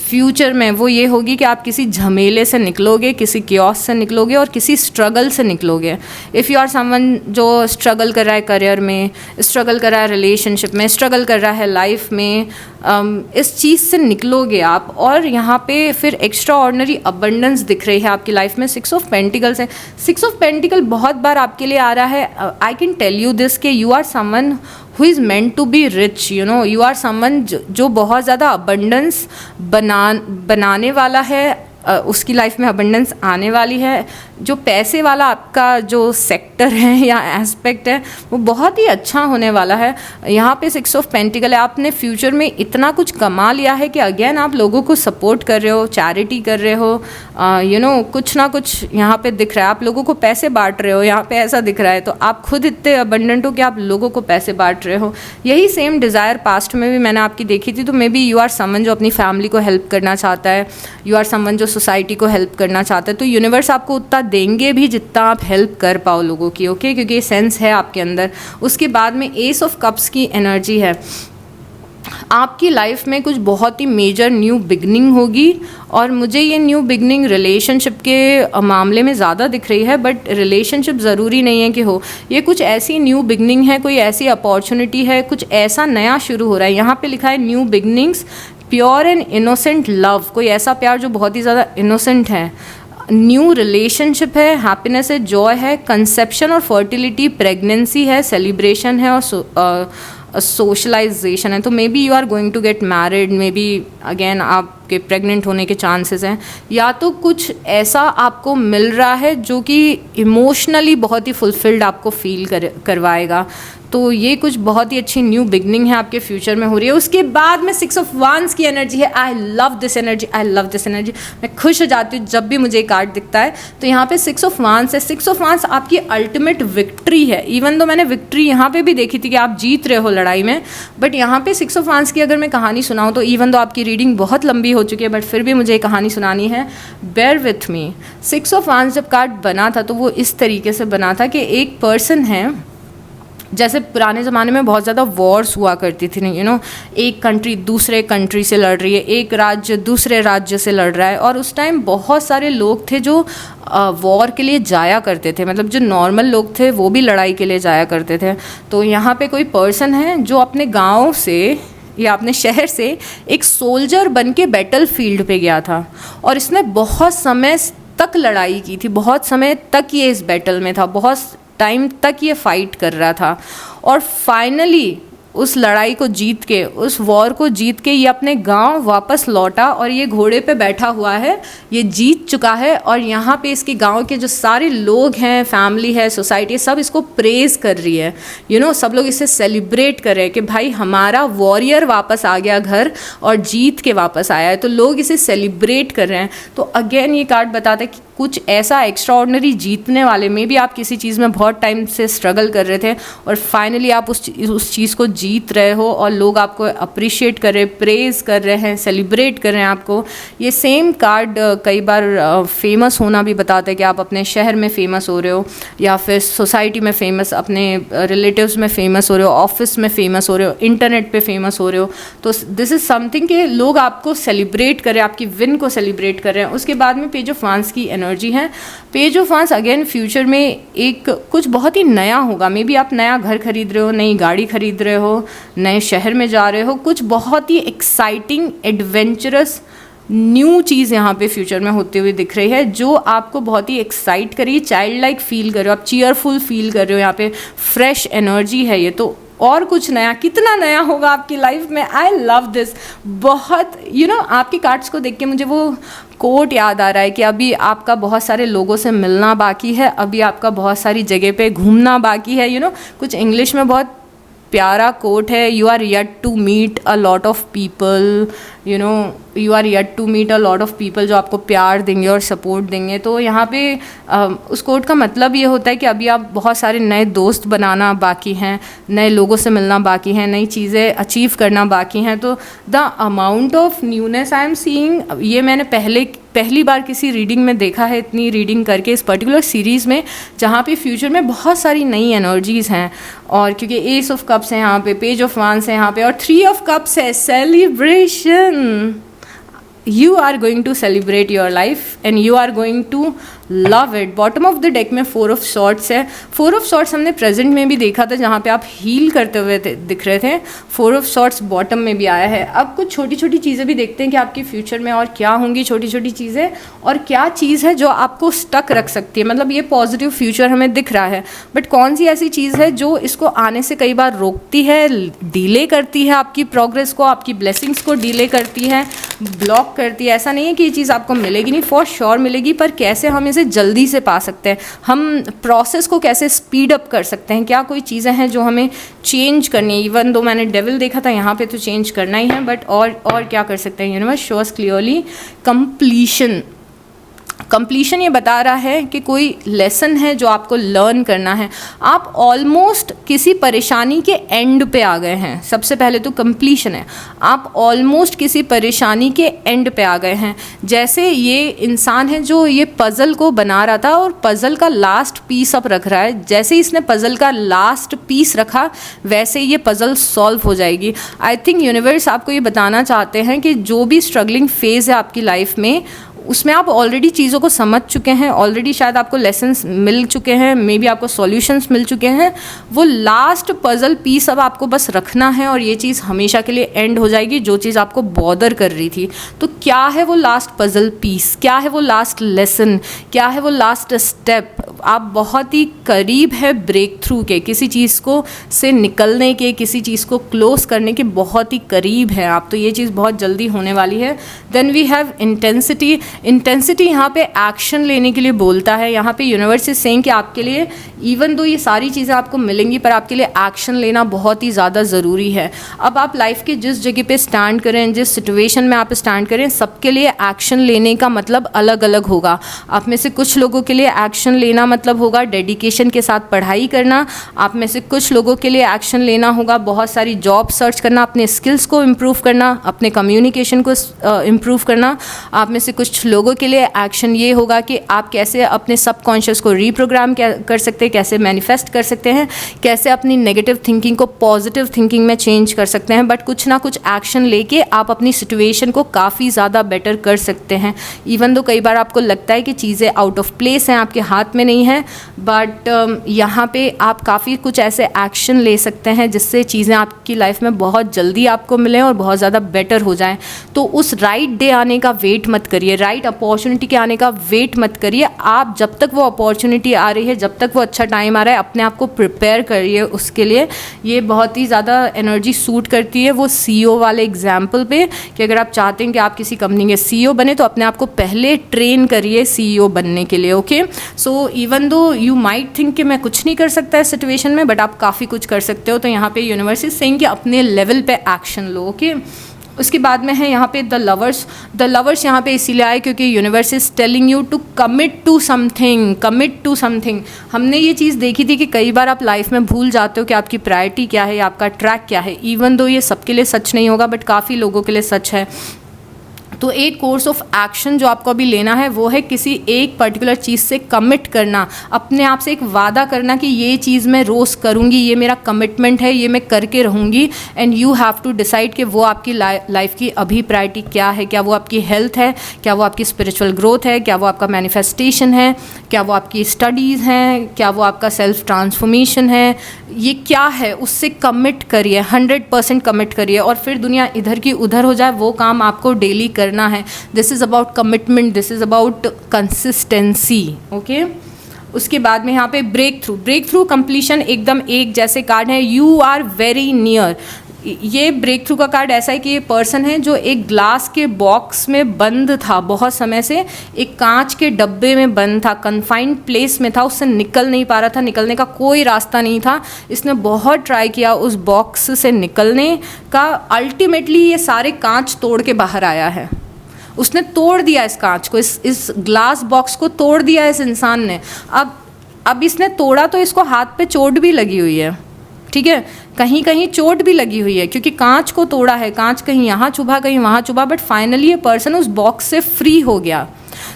फ्यूचर में वो ये होगी कि आप किसी झमेले से निकलोगे, किसी कियोस से निकलोगे और किसी स्ट्रगल से निकलोगे। इफ़ यू आर समवन जो स्ट्रगल कर रहा है करियर में, स्ट्रगल कर रहा है रिलेशनशिप में, स्ट्रगल कर रहा है लाइफ में, इस चीज़ से निकलोगे आप। और यहाँ पे फिर एक्स्ट्रा ऑर्डिनरी अबंडेंस दिख रही है आपकी लाइफ में। 6 ऑफ पेंटिकल्स है। 6 ऑफ पेंटिकल बहुत बार आपके लिए आ रहा है। I can tell you this कि you are someone who is meant to be rich, you are someone जो बहुत ज़्यादा abundance बनाने वाला है उसकी लाइफ में अबंडेंस आने वाली है। जो पैसे वाला आपका जो सेक्टर है या एस्पेक्ट है वो बहुत ही अच्छा होने वाला है। यहाँ पे 6 ऑफ पेंटिकल है, आपने फ्यूचर में इतना कुछ कमा लिया है कि अगेन आप लोगों को सपोर्ट कर रहे हो, चैरिटी कर रहे हो, कुछ ना कुछ यहाँ पे दिख रहा है, आप लोगों को पैसे बांट रहे हो, यहाँ पे ऐसा दिख रहा है। तो आप खुद इतने अबंडेंट हो कि आप लोगों को पैसे बांट रहे हो। यही सेम डिज़ायर पास्ट में भी मैंने आपकी देखी थी। तो maybe you are someone जो अपनी फैमिली को हेल्प करना चाहता है, यू आर समवन जो सोसाइटी को हेल्प करना चाहता है। तो यूनिवर्स आपको उतना देंगे भी जितना आप हेल्प कर पाओ लोगों की, ओके, क्योंकि ये सेंस है आपके अंदर। उसके बाद में एस ऑफ कप्स की एनर्जी है। आपकी लाइफ में कुछ बहुत ही मेजर न्यू बिगनिंग होगी, और मुझे ये न्यू बिगनिंग रिलेशनशिप के मामले में ज़्यादा दिख रही है, बट रिलेशनशिप ज़रूरी नहीं है कि हो। ये कुछ ऐसी न्यू बिगनिंग है, कोई ऐसी अपॉर्चुनिटी है, कुछ ऐसा नया शुरू हो रहा है। यहाँ पे लिखा है new beginnings, pure and innocent love, कोई ऐसा प्यार जो बहुत ही ज़्यादा इनोसेंट है। न्यू रिलेशनशिप है, हैप्पीनेस है, जॉय है, कंसेप्शन और फर्टिलिटी, प्रेगनेंसी है, सेलिब्रेशन है और सोशलाइजेशन है। तो maybe you are going to get married, maybe again आपके प्रेग्नेंट होने के चांसेस हैं, या तो कुछ ऐसा आपको मिल रहा है जो कि इमोशनली बहुत ही फुलफिल्ड आपको फील करवाएगा। तो ये कुछ बहुत ही अच्छी न्यू बिगनिंग है आपके फ्यूचर में हो रही है। उसके बाद में 6 ऑफ वांस की एनर्जी है। I love this energy, I love this energy. मैं खुश हो जाती हूँ जब भी मुझे ये कार्ड दिखता है। तो यहाँ पे 6 ऑफ वांस है। 6 ऑफ वांस आपकी अल्टीमेट विक्ट्री है। इवन दो मैंने विक्ट्री यहाँ पे भी देखी थी कि आप जीत रहे हो लड़ाई में, बट यहाँ पे 6 ऑफ वांस की अगर मैं कहानी सुनाऊँ तो इवन दो आपकी रीडिंग बहुत लंबी हो चुकी है, बट फिर भी मुझे ये कहानी सुनानी है। Bear with me. 6 ऑफ वांस जब कार्ड बना था तो वो इस तरीके से बना था कि एक पर्सन है, जैसे पुराने ज़माने में बहुत ज़्यादा वॉर्स हुआ करती थी, एक कंट्री दूसरे कंट्री से लड़ रही है, एक राज्य दूसरे राज्य से लड़ रहा है, और उस टाइम बहुत सारे लोग थे जो वॉर के लिए जाया करते थे। मतलब जो नॉर्मल लोग थे वो भी लड़ाई के लिए जाया करते थे। तो यहाँ पे कोई पर्सन है जो अपने गाँव से या अपने शहर से एक सोल्जर बन के बैटल फील्ड पे गया था, और इसने बहुत समय तक लड़ाई की थी, बहुत समय तक ये इस बैटल में था, बहुत टाइम तक ये फाइट कर रहा था, और फाइनली उस लड़ाई को जीत के, उस वॉर को जीत के ये अपने गांव वापस लौटा, और ये घोड़े पे बैठा हुआ है, ये जीत चुका है। और यहाँ पे इसके गांव के जो सारे लोग हैं, फैमिली है, सोसाइटी, सब इसको प्रेज कर रही है। सब लोग इसे सेलिब्रेट कर रहे हैं कि भाई हमारा वॉरियर वापस आ गया घर और जीत के वापस आया है। तो लोग इसे सेलिब्रेट कर रहे हैं। तो अगेन ये कार्ड बताता है कि कुछ ऐसा एक्स्ट्रा ऑर्डिनरी जीतने वाले में भी आप किसी चीज़ में बहुत टाइम से स्ट्रगल कर रहे थे, और फाइनली आप उस चीज़ को जीत रहे हो, और लोग आपको अप्रिशिएट कर रहे हैं, प्रेज कर रहे हैं, सेलिब्रेट कर रहे हैं आपको। ये सेम कार्ड कई बार फेमस होना भी बताता है कि आप अपने शहर में फेमस हो रहे हो, या फिर सोसाइटी में फेमस, अपने रिलेटिव्स में फेमस हो रहे हो, ऑफिस में फेमस हो रहे हो, इंटरनेट पे फेमस हो रहे हो। तो दिस इज़ समथिंग कि लोग आपको सेलिब्रेट कर रहे हैं, आपकी विन को सेलिब्रेट कर रहे हैं। उसके बाद में पेज ऑफ वांस की एनर्जी है। पेज ऑफ वांस अगेन फ्यूचर में एक कुछ बहुत ही नया होगा। मे बी आप नया घर खरीद रहे हो, नई गाड़ी खरीद रहे हो, नए शहर में जा रहे हो, कुछ बहुत ही एक्साइटिंग, एडवेंचरस न्यू चीज़ यहाँ पे फ्यूचर में होते हुए दिख रही है, जो आपको बहुत ही एक्साइट करिए, चाइल्ड लाइक फील कर रहे हो, आप चीयरफुल फील कर रहे हो। यहाँ पे फ्रेश एनर्जी है ये। तो और कुछ नया, कितना नया होगा आपकी लाइफ में। आई लव दिस बहुत। आपकी कार्ड्स को देख के मुझे वो कोट याद आ रहा है कि अभी आपका बहुत सारे लोगों से मिलना बाकी है, अभी आपका बहुत सारी जगह पे घूमना बाकी है। कुछ इंग्लिश में बहुत प्यारा कोट है, you are yet to meet a lot of people, you are yet to meet a lot of people जो आपको प्यार देंगे और सपोर्ट देंगे। तो यहाँ पे उस कोट का मतलब ये होता है कि अभी आप बहुत सारे नए दोस्त बनाना बाकी हैं, नए लोगों से मिलना बाकी हैं, नई चीज़ें अचीव करना बाकी हैं। तो the amount of newness I am seeing, ये मैंने पहली बार किसी रीडिंग में देखा है, इतनी रीडिंग करके इस पर्टिकुलर सीरीज़ में, जहाँ पे फ्यूचर में बहुत सारी नई एनर्जीज़ हैं। और क्योंकि एस ऑफ कप्स है यहाँ पे, पेज ऑफ वांस है यहाँ पे, और 3 ऑफ कप्स है, celebration. You are going to celebrate your life and you are going to love it. Bottom of the deck में 4 ऑफ सॉर्ड्स है। 4 ऑफ सॉर्ड्स हमने प्रेजेंट में भी देखा था जहाँ पे आप हील करते हुए दिख रहे थे। 4 ऑफ सॉर्ड्स बॉटम में भी आया है। अब कुछ छोटी छोटी चीज़ें भी देखते हैं कि आपके फ्यूचर में और क्या होंगी छोटी छोटी चीज़ें, और क्या चीज़ है जो आपको स्टक रख सकती है। मतलब ये पॉजिटिव फ्यूचर हमें दिख रहा है, बट कौन सी ऐसी चीज़ है जो इसको आने से कई बार रोकती है, डिले करती है आपकी प्रोग्रेस को, आपकी ब्लेसिंग्स को डिले करती है, ब्लॉक करती है। ऐसा नहीं है कि ये चीज़ आपको मिलेगी नहीं, फॉर श्योर मिलेगी, पर कैसे हम इसे जल्दी से पा सकते हैं, हम प्रोसेस को कैसे स्पीड अप कर सकते हैं, क्या कोई चीज़ें हैं जो हमें चेंज करनी है। इवन दो मैंने डेविल देखा था, यहाँ पे तो चेंज करना ही है, बट और क्या कर सकते हैं। यूनिवर्स शोस क्लियरली कंप्लीशन ये बता रहा है कि कोई लेसन है जो आपको लर्न करना है। आप ऑलमोस्ट किसी परेशानी के एंड पे आ गए हैं। सबसे पहले तो कंप्लीशन है, आप ऑलमोस्ट किसी परेशानी के एंड पे आ गए हैं। जैसे ये इंसान है जो ये पज़ल को बना रहा था और पज़ल का लास्ट पीस अब रख रहा है। जैसे ही इसने पज़ल का लास्ट पीस रखा वैसे ये पज़ल सॉल्व हो जाएगी। आई थिंक यूनिवर्स आपको ये बताना चाहते हैं कि जो भी स्ट्रगलिंग फेज़ है आपकी लाइफ में, उसमें आप ऑलरेडी चीज़ों को समझ चुके हैं, ऑलरेडी शायद आपको लेसन्स मिल चुके हैं, मे बी आपको सॉल्यूशंस मिल चुके हैं। वो लास्ट पज़ल पीस अब आपको बस रखना है और ये चीज़ हमेशा के लिए एंड हो जाएगी, जो चीज़ आपको बॉदर कर रही थी। तो क्या है वो लास्ट पज़ल पीस, क्या है वो लास्ट लेसन, क्या है वो लास्ट स्टेप। आप बहुत ही करीब है ब्रेक थ्रू के, किसी चीज़ को से निकलने के, किसी चीज़ को क्लोज करने के बहुत ही करीब है आप। तो ये चीज़ बहुत जल्दी होने वाली है। देन वी हैव इंटेंसिटी यहाँ पे एक्शन लेने के लिए बोलता है। यहाँ पे यूनिवर्स इज सेइंग कि आपके लिए इवन दो ये सारी चीज़ें आपको मिलेंगी, पर आपके लिए एक्शन लेना बहुत ही ज़्यादा ज़रूरी है। अब आप लाइफ के जिस जगह पे स्टैंड करें, जिस सिचुएशन में आप स्टैंड करें, सबके लिए एक्शन लेने का मतलब अलग अलग होगा। आप में से कुछ लोगों के लिए एक्शन लेना मतलब होगा डेडिकेशन के साथ पढ़ाई करना। आप में से कुछ लोगों के लिए एक्शन लेना होगा बहुत सारी जॉब सर्च करना, अपने स्किल्स को इम्प्रूव करना, अपने कम्युनिकेशन को इम्प्रूव करना। आप में से कुछ लोगों के लिए एक्शन ये होगा कि आप कैसे अपने सबकॉन्शियस को रीप्रोग्राम कर सकते हैं, कैसे मैनिफेस्ट कर सकते हैं, कैसे अपनी नेगेटिव थिंकिंग को पॉजिटिव थिंकिंग में चेंज कर सकते हैं। बट कुछ ना कुछ एक्शन लेके आप अपनी सिचुएशन को काफ़ी ज़्यादा बेटर कर सकते हैं। इवन दो कई बार आपको लगता है कि चीज़ें आउट ऑफ प्लेस हैं, आपके हाथ में नहीं है, बट यहाँ पे आप काफ़ी कुछ ऐसे एक्शन ले सकते हैं जिससे चीज़ें आपकी लाइफ में बहुत जल्दी आपको मिलें और बहुत ज़्यादा बेटर हो जाएं। तो उस राइट डे आने का वेट मत करिए, राइट अपॉर्चुनिटी के आने का वेट मत करिए। आप जब तक वो अपॉर्चुनिटी आ रही है, जब तक वो अच्छा टाइम आ रहा है, अपने आप को प्रिपेयर करिए उसके लिए। ये बहुत ही ज़्यादा एनर्जी सूट करती है वो सीईओ वाले एग्जाम्पल पे, कि अगर आप चाहते हैं कि आप किसी कंपनी के सीईओ बने तो अपने आप को पहले ट्रेन करिए सीईओ बनने के लिए। Okay, so even though you might think कि मैं कुछ नहीं कर सकता इस सिचुएशन में, बट आप काफ़ी कुछ कर सकते हो। तो यहाँ पे यूनिवर्स इज सेइंग कि अपने लेवल पे एक्शन लो। ओके, उसके बाद में है यहाँ पे द लवर्स यहाँ पे इसीलिए आए क्योंकि universe is telling you to commit to something. हमने ये चीज़ देखी थी कि कई बार आप लाइफ में भूल जाते हो कि आपकी प्रायोरिटी क्या है, आपका ट्रैक क्या है। इवन दो ये सबके लिए सच नहीं होगा, बट काफ़ी लोगों के लिए सच है। तो एक कोर्स ऑफ एक्शन जो आपको अभी लेना है वो है किसी एक पर्टिकुलर चीज़ से कमिट करना, अपने आप से एक वादा करना कि ये चीज़ मैं रोज़ करूँगी, ये मेरा कमिटमेंट है, ये मैं करके रहूँगी। And you have to decide कि वो आपकी लाइफ की अभी प्रायोरिटी क्या है। क्या वो आपकी हेल्थ है, क्या वो आपकी स्पिरिचुअल ग्रोथ है, क्या वो आपका मैनिफेस्टेशन है, क्या वो आपकी स्टडीज़ हैं, क्या वो आपका सेल्फ ट्रांसफॉर्मेशन है, ये क्या है, उससे कमिट करिए, 100% कमिट करिए। और फिर दुनिया इधर की उधर हो जाए, वो काम आपको डेली करना है। This is about commitment, this is about consistency. Okay, उसके बाद में यहाँ पे ब्रेक थ्रू कंप्लीशन एकदम एक जैसे कार्ड है। You are very near. ये ब्रेक थ्रू का कार्ड ऐसा है कि ये पर्सन है जो एक ग्लास के बॉक्स में बंद था बहुत समय से, एक कांच के डब्बे में बंद था, कन्फाइंड प्लेस में था, उससे निकल नहीं पा रहा था, निकलने का कोई रास्ता नहीं था। इसने बहुत ट्राई किया उस बॉक्स से निकलने का। अल्टीमेटली ये सारे कांच तोड़ के बाहर आया है। उसने तोड़ दिया इस कांच को, इस ग्लास बॉक्स को तोड़ दिया इस इंसान ने। अब इसने तोड़ा तो इसको हाथ पे चोट भी लगी हुई है, ठीक है, कहीं कहीं चोट भी लगी हुई है क्योंकि कांच को तोड़ा है। कांच कहीं यहाँ चुभा, कहीं वहाँ चुभा, बट फाइनली ये पर्सन उस बॉक्स से फ्री हो गया।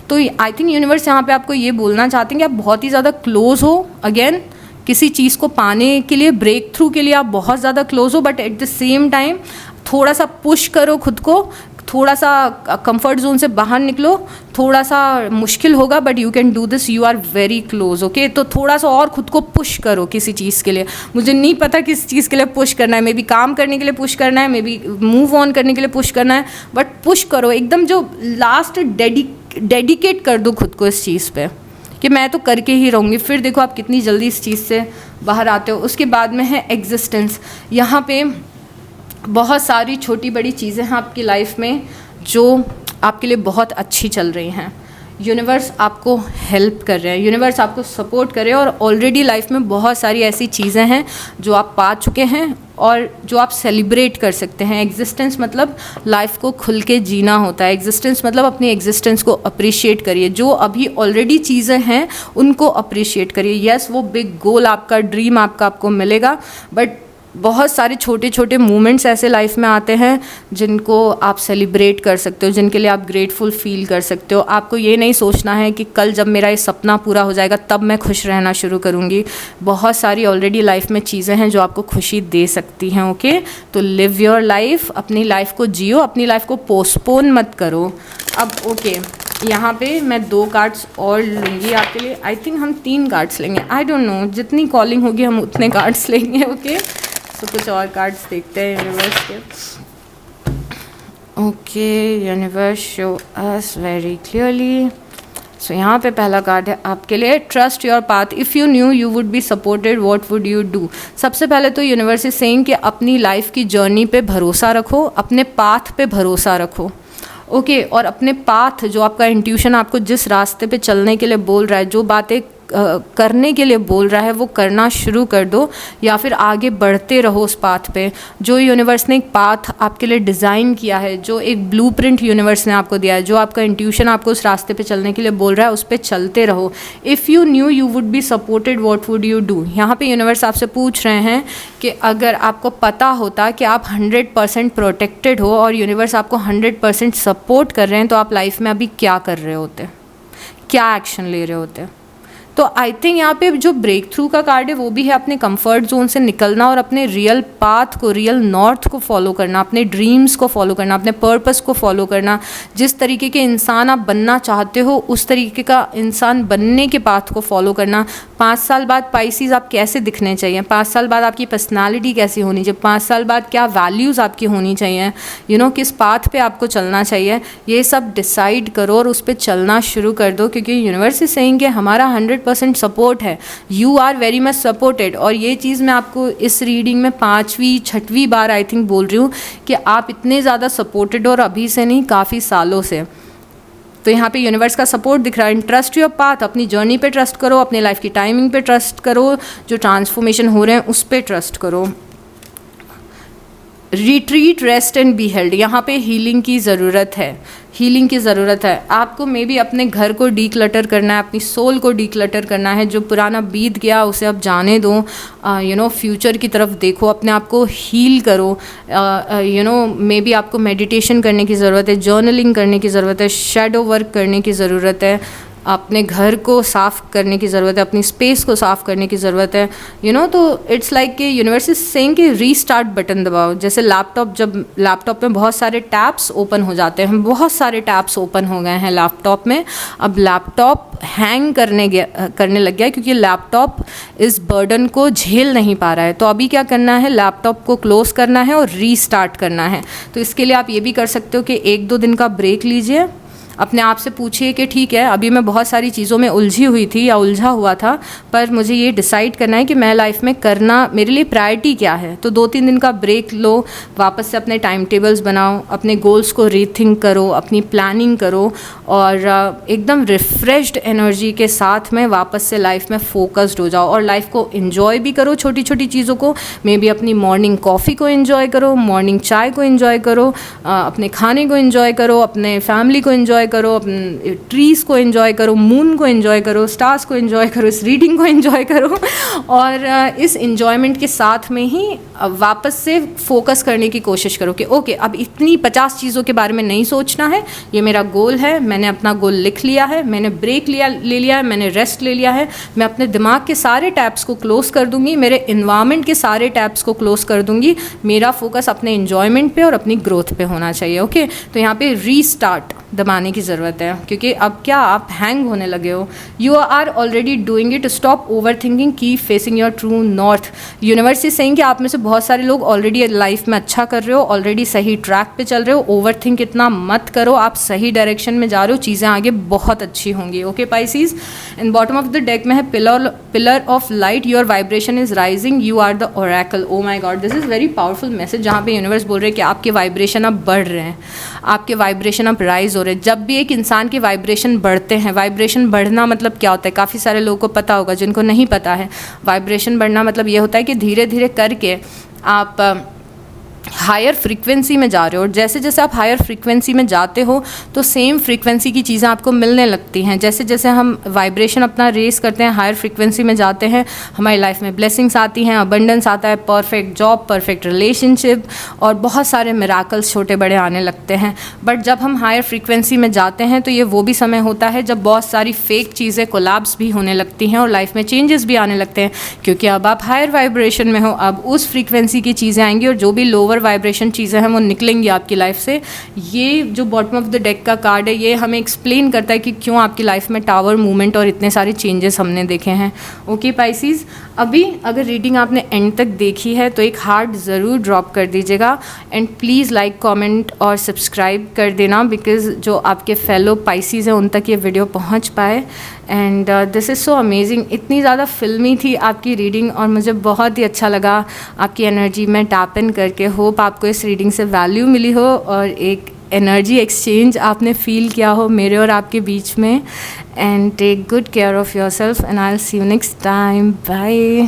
तो आई थिंक यूनिवर्स यहाँ पे आपको ये बोलना चाहते हैं कि आप बहुत ही ज़्यादा क्लोज हो अगेन किसी चीज़ को पाने के लिए, ब्रेक थ्रू के लिए आप बहुत ज़्यादा क्लोज हो, but at the same time थोड़ा सा पुश करो खुद को, थोड़ा सा कंफर्ट जोन से बाहर निकलो, थोड़ा सा मुश्किल होगा but you can do this, you are very close. Okay, तो थोड़ा सा और खुद को पुश करो किसी चीज़ के लिए। मुझे नहीं पता किस चीज़ के लिए पुश करना है, मे बी काम करने के लिए पुश करना है, मे बी मूव ऑन करने के लिए पुश करना है, बट पुश करो एकदम, जो लास्ट डेडिकेट कर दो खुद को इस चीज़ पे कि मैं तो करके ही रहूँगी। फिर देखो आप कितनी जल्दी इस चीज़ से बाहर आते हो। उसके बाद में है एग्जिस्टेंस। यहाँ पे बहुत सारी छोटी बड़ी चीज़ें हैं आपकी लाइफ में जो आपके लिए बहुत अच्छी चल रही हैं। यूनिवर्स आपको हेल्प कर रहे हैं, यूनिवर्स आपको सपोर्ट कर रहे हैं, और ऑलरेडी लाइफ में बहुत सारी ऐसी चीज़ें हैं जो आप पा चुके हैं और जो आप सेलिब्रेट कर सकते हैं। एग्जिस्टेंस मतलब लाइफ को खुल के जीना होता है। एग्जिस्टेंस मतलब अपनी एग्जिस्टेंस को अप्रिशिएट करिए। जो अभी ऑलरेडी चीज़ें हैं उनको अप्रिशिएट करिए। यस, वो बिग गोल आपका, ड्रीम आपको मिलेगा, बट बहुत सारे छोटे छोटे मोमेंट्स ऐसे लाइफ में आते हैं जिनको आप सेलिब्रेट कर सकते हो, जिनके लिए आप ग्रेटफुल फील कर सकते हो। आपको ये नहीं सोचना है कि कल जब मेरा ये सपना पूरा हो जाएगा तब मैं खुश रहना शुरू करूँगी। बहुत सारी ऑलरेडी लाइफ में चीज़ें हैं जो आपको खुशी दे सकती हैं। ओके, तो लिव योर लाइफ, अपनी लाइफ को जियो, अपनी लाइफ को पोस्टपोन मत करो। अब ओके, यहाँ पे मैं 2 कार्ड्स और लूँगी आपके लिए। आई थिंक हम 3 कार्ड्स लेंगे, आई डोंट नो, जितनी कॉलिंग होगी हम उतने कार्ड्स लेंगे। ओके, तो कुछ और कार्ड्स देखते हैं यूनिवर्स के। Okay, universe show us very clearly. So यहाँ पे पहला कार्ड है आपके लिए, trust your path, if you knew you would be supported what would you do. सबसे पहले तो यूनिवर्स इज सेइंग कि अपनी लाइफ की जर्नी पे भरोसा रखो, अपने पाथ पे भरोसा रखो। ओके, और अपने पाथ, जो आपका इंट्यूशन आपको जिस रास्ते पे चलने के लिए बोल रहा है, जो बातें करने के लिए बोल रहा है, वो करना शुरू कर दो, या फिर आगे बढ़ते रहो उस पाथ पे। जो यूनिवर्स ने एक पाथ आपके लिए डिज़ाइन किया है, जो एक ब्लूप्रिंट यूनिवर्स ने आपको दिया है, जो आपका इंट्यूशन आपको उस रास्ते पे चलने के लिए बोल रहा है, उस पर चलते रहो। If you knew you would be supported what would you do. यहाँ पे यूनिवर्स आपसे पूछ रहे हैं कि अगर आपको पता होता कि आप 100% प्रोटेक्टेड हो और यूनिवर्स आपको 100% सपोर्ट कर रहे हैं, तो आप लाइफ में अभी क्या कर रहे होते, क्या एक्शन ले रहे होते। तो आई थिंक यहाँ पे जो ब्रेक थ्रू का कार्ड है वो भी है अपने कंफर्ट जोन से निकलना और अपने रियल पाथ को, रियल नॉर्थ को फॉलो करना, अपने ड्रीम्स को फॉलो करना, अपने पर्पस को फॉलो करना। जिस तरीके के इंसान आप बनना चाहते हो उस तरीके का इंसान बनने के पाथ को फॉलो करना। 5 साल बाद पाइसीज आप कैसे दिखने चाहिए, 5 साल बाद आपकी पर्सनालिटी कैसी होनी चाहिए, 5 साल बाद क्या वैल्यूज़ आपकी होनी चाहिए, किस पाथ पे आपको चलना चाहिए, ये सब डिसाइड करो और उस पर चलना शुरू कर दो। क्योंकि यूनिवर्स इज सेइंग कि हमारा 100% सपोर्ट है, you are very much supported. और ये चीज़ मैं आपको इस रीडिंग में 5वीं 6वीं बार आई थिंक बोल रही हूँ कि आप इतने ज़्यादा सपोर्टेड, और अभी से नहीं, काफ़ी सालों से। तो यहाँ पे यूनिवर्स का सपोर्ट दिख रहा है। ट्रस्ट योर पाथ, अपनी जर्नी पे ट्रस्ट करो, अपने लाइफ की टाइमिंग पे ट्रस्ट करो, जो ट्रांसफॉर्मेशन हो रहे हैं उस पर ट्रस्ट करो। Retreat, rest and be held. यहाँ पे हीलिंग की ज़रूरत है, हीलिंग की ज़रूरत है आपको। मे बी अपने घर को डीक्लटर करना है, अपनी सोल को डीक्लटर करना है। जो पुराना बीत गया उसे अब जाने दो, फ्यूचर की तरफ देखो, अपने आप को हील करो। मे बी आपको मेडिटेशन करने की ज़रूरत है, जर्नलिंग करने की ज़रूरत है, शैडो वर्क करने की ज़रूरत है, अपने घर को साफ़ करने की ज़रूरत है, अपनी स्पेस को साफ़ करने की ज़रूरत है। तो इट्स लाइक कि यूनिवर्स इज सेइंग कि रीस्टार्ट बटन दबाओ। जैसे लैपटॉप, जब लैपटॉप में बहुत सारे टैब्स ओपन हो जाते हैं, बहुत सारे टैब्स ओपन हो गए हैं लैपटॉप में, अब लैपटॉप हैंग करने लग गया है क्योंकि लैपटॉप इस बर्डन को झेल नहीं पा रहा है। तो अभी क्या करना है, लैपटॉप को क्लोज करना है और रीस्टार्ट करना है। तो इसके लिए आप ये भी कर सकते हो कि 1-2 दिन का ब्रेक लीजिए, अपने आप से पूछिए कि ठीक है, अभी मैं बहुत सारी चीज़ों में उलझी हुई थी या उलझा हुआ था, पर मुझे ये डिसाइड करना है कि मैं लाइफ में करना, मेरे लिए प्रायोरिटी क्या है। तो 2-3 दिन का ब्रेक लो, वापस से अपने टाइम टेबल्स बनाओ, अपने गोल्स को रीथिंक करो, अपनी प्लानिंग करो, और एकदम रिफ्रेश्ड एनर्जी के साथ में वापस से लाइफ में फोकस्ड हो जाओ। और लाइफ को इन्जॉय भी करो, छोटी छोटी चीज़ों को। मे बी अपनी मॉर्निंग कॉफ़ी को इन्जॉय करो, मॉर्निंग चाय को इन्जॉय करो, अपने खाने को इन्जॉय करो, अपने फैमिली को इन्जॉय एंजॉय करो, अपने ट्रीज़ को एंजॉय करो, मून को एंजॉय करो, स्टार्स को एंजॉय करो, इस रीडिंग को एंजॉय करो और इस एंजॉयमेंट के साथ में ही वापस से फोकस करने की कोशिश करो कि ओके अब इतनी 50 चीज़ों के बारे में नहीं सोचना है, ये मेरा गोल है, मैंने अपना गोल लिख लिया है, मैंने ब्रेक ले लिया है, मैंने रेस्ट ले लिया है, मैं अपने दिमाग के सारे टैब्स को क्लोज़ कर दूंगी, मेरे इन्वायरमेंट के सारे टैब्स को क्लोज़ कर दूंगी, मेरा फोकस अपने एन्जॉयमेंट पे और अपनी ग्रोथ पे होना चाहिए। ओके तो यहाँ पे रीस्टार्ट दबाने की ज़रूरत है, क्योंकि अब क्या आप हैंग होने लगे हो। You are already doing it, stop overthinking, keep facing your true north. Universe is saying कि आप में से बहुत सारे लोग ऑलरेडी लाइफ में अच्छा कर रहे हो, ऑलरेडी सही ट्रैक पे चल रहे हो, ओवर थिंक इतना मत करो, आप सही डायरेक्शन में जा रहे हो, चीज़ें आगे बहुत अच्छी होंगी। Okay Pisces, in bottom of the deck में है pillar of light, your vibration is rising, you are the oracle. Oh my God, this is very powerful message, जहाँ पे यूनिवर्स बोल रहे हैं कि आपके वाइब्रेशन अब बढ़ रहे हैं, आपके वाइब्रेशन अब राइज हो रहे हैं। जब भी एक इंसान के वाइब्रेशन बढ़ते हैं, वाइब्रेशन बढ़ना मतलब क्या होता है, काफ़ी सारे लोगों को पता होगा, जिनको नहीं पता है वाइब्रेशन बढ़ना मतलब ये होता है कि धीरे धीरे करके आप हायर फ्रीक्वेंसी में जा रहे हो, और जैसे जैसे आप हायर फ्रीक्वेंसी में जाते हो तो सेम फ्रीक्वेंसी की चीज़ें आपको मिलने लगती हैं। जैसे जैसे हम वाइब्रेशन अपना रेस करते हैं, हायर फ्रीक्वेंसी में जाते हैं, हमारी लाइफ में ब्लेसिंग्स आती हैं, अबंडेंस आता है, परफेक्ट जॉब, परफेक्ट रिलेशनशिप और बहुत सारे मिराकल्स छोटे बड़े आने लगते हैं। बट जब हम हायर फ्रीक्वेंसी में जाते हैं तो ये वो भी समय होता है जब बहुत सारी फेक चीज़ें कोलैप्स भी होने लगती हैं और लाइफ में चेंजेस भी आने लगते हैं, क्योंकि अब आप हायर वाइब्रेशन में हो, अब उस फ्रीक्वेंसी की चीज़ें आएंगी और जो भी लोअर वाइब्रेशन चीज़ें हैं वो निकलेंगी आपकी लाइफ से। ये जो बॉटम ऑफ द डेक का कार्ड है ये हमें एक्सप्लेन करता है कि क्यों आपकी लाइफ में टावर मूवमेंट और इतने सारे चेंजेस हमने देखे हैं। ओके पाइसीज, अभी अगर रीडिंग आपने एंड तक देखी है तो एक हार्ट ज़रूर ड्रॉप कर दीजिएगा एंड प्लीज़ लाइक, कमेंट और सब्सक्राइब कर देना, बिकॉज़ जो आपके फेलो पाइसीज हैं उन तक ये वीडियो पहुंच पाए। And this is so amazing, इतनी ज़्यादा फिल्मी थी आपकी रीडिंग और मुझे बहुत ही अच्छा लगा आपकी एनर्जी में टैप इन करके। होप आपको इस रीडिंग से वैल्यू मिली हो और एक एनर्जी एक्सचेंज आपने फील किया हो मेरे और आपके बीच में। And take good care of yourself and I will see you next time, bye.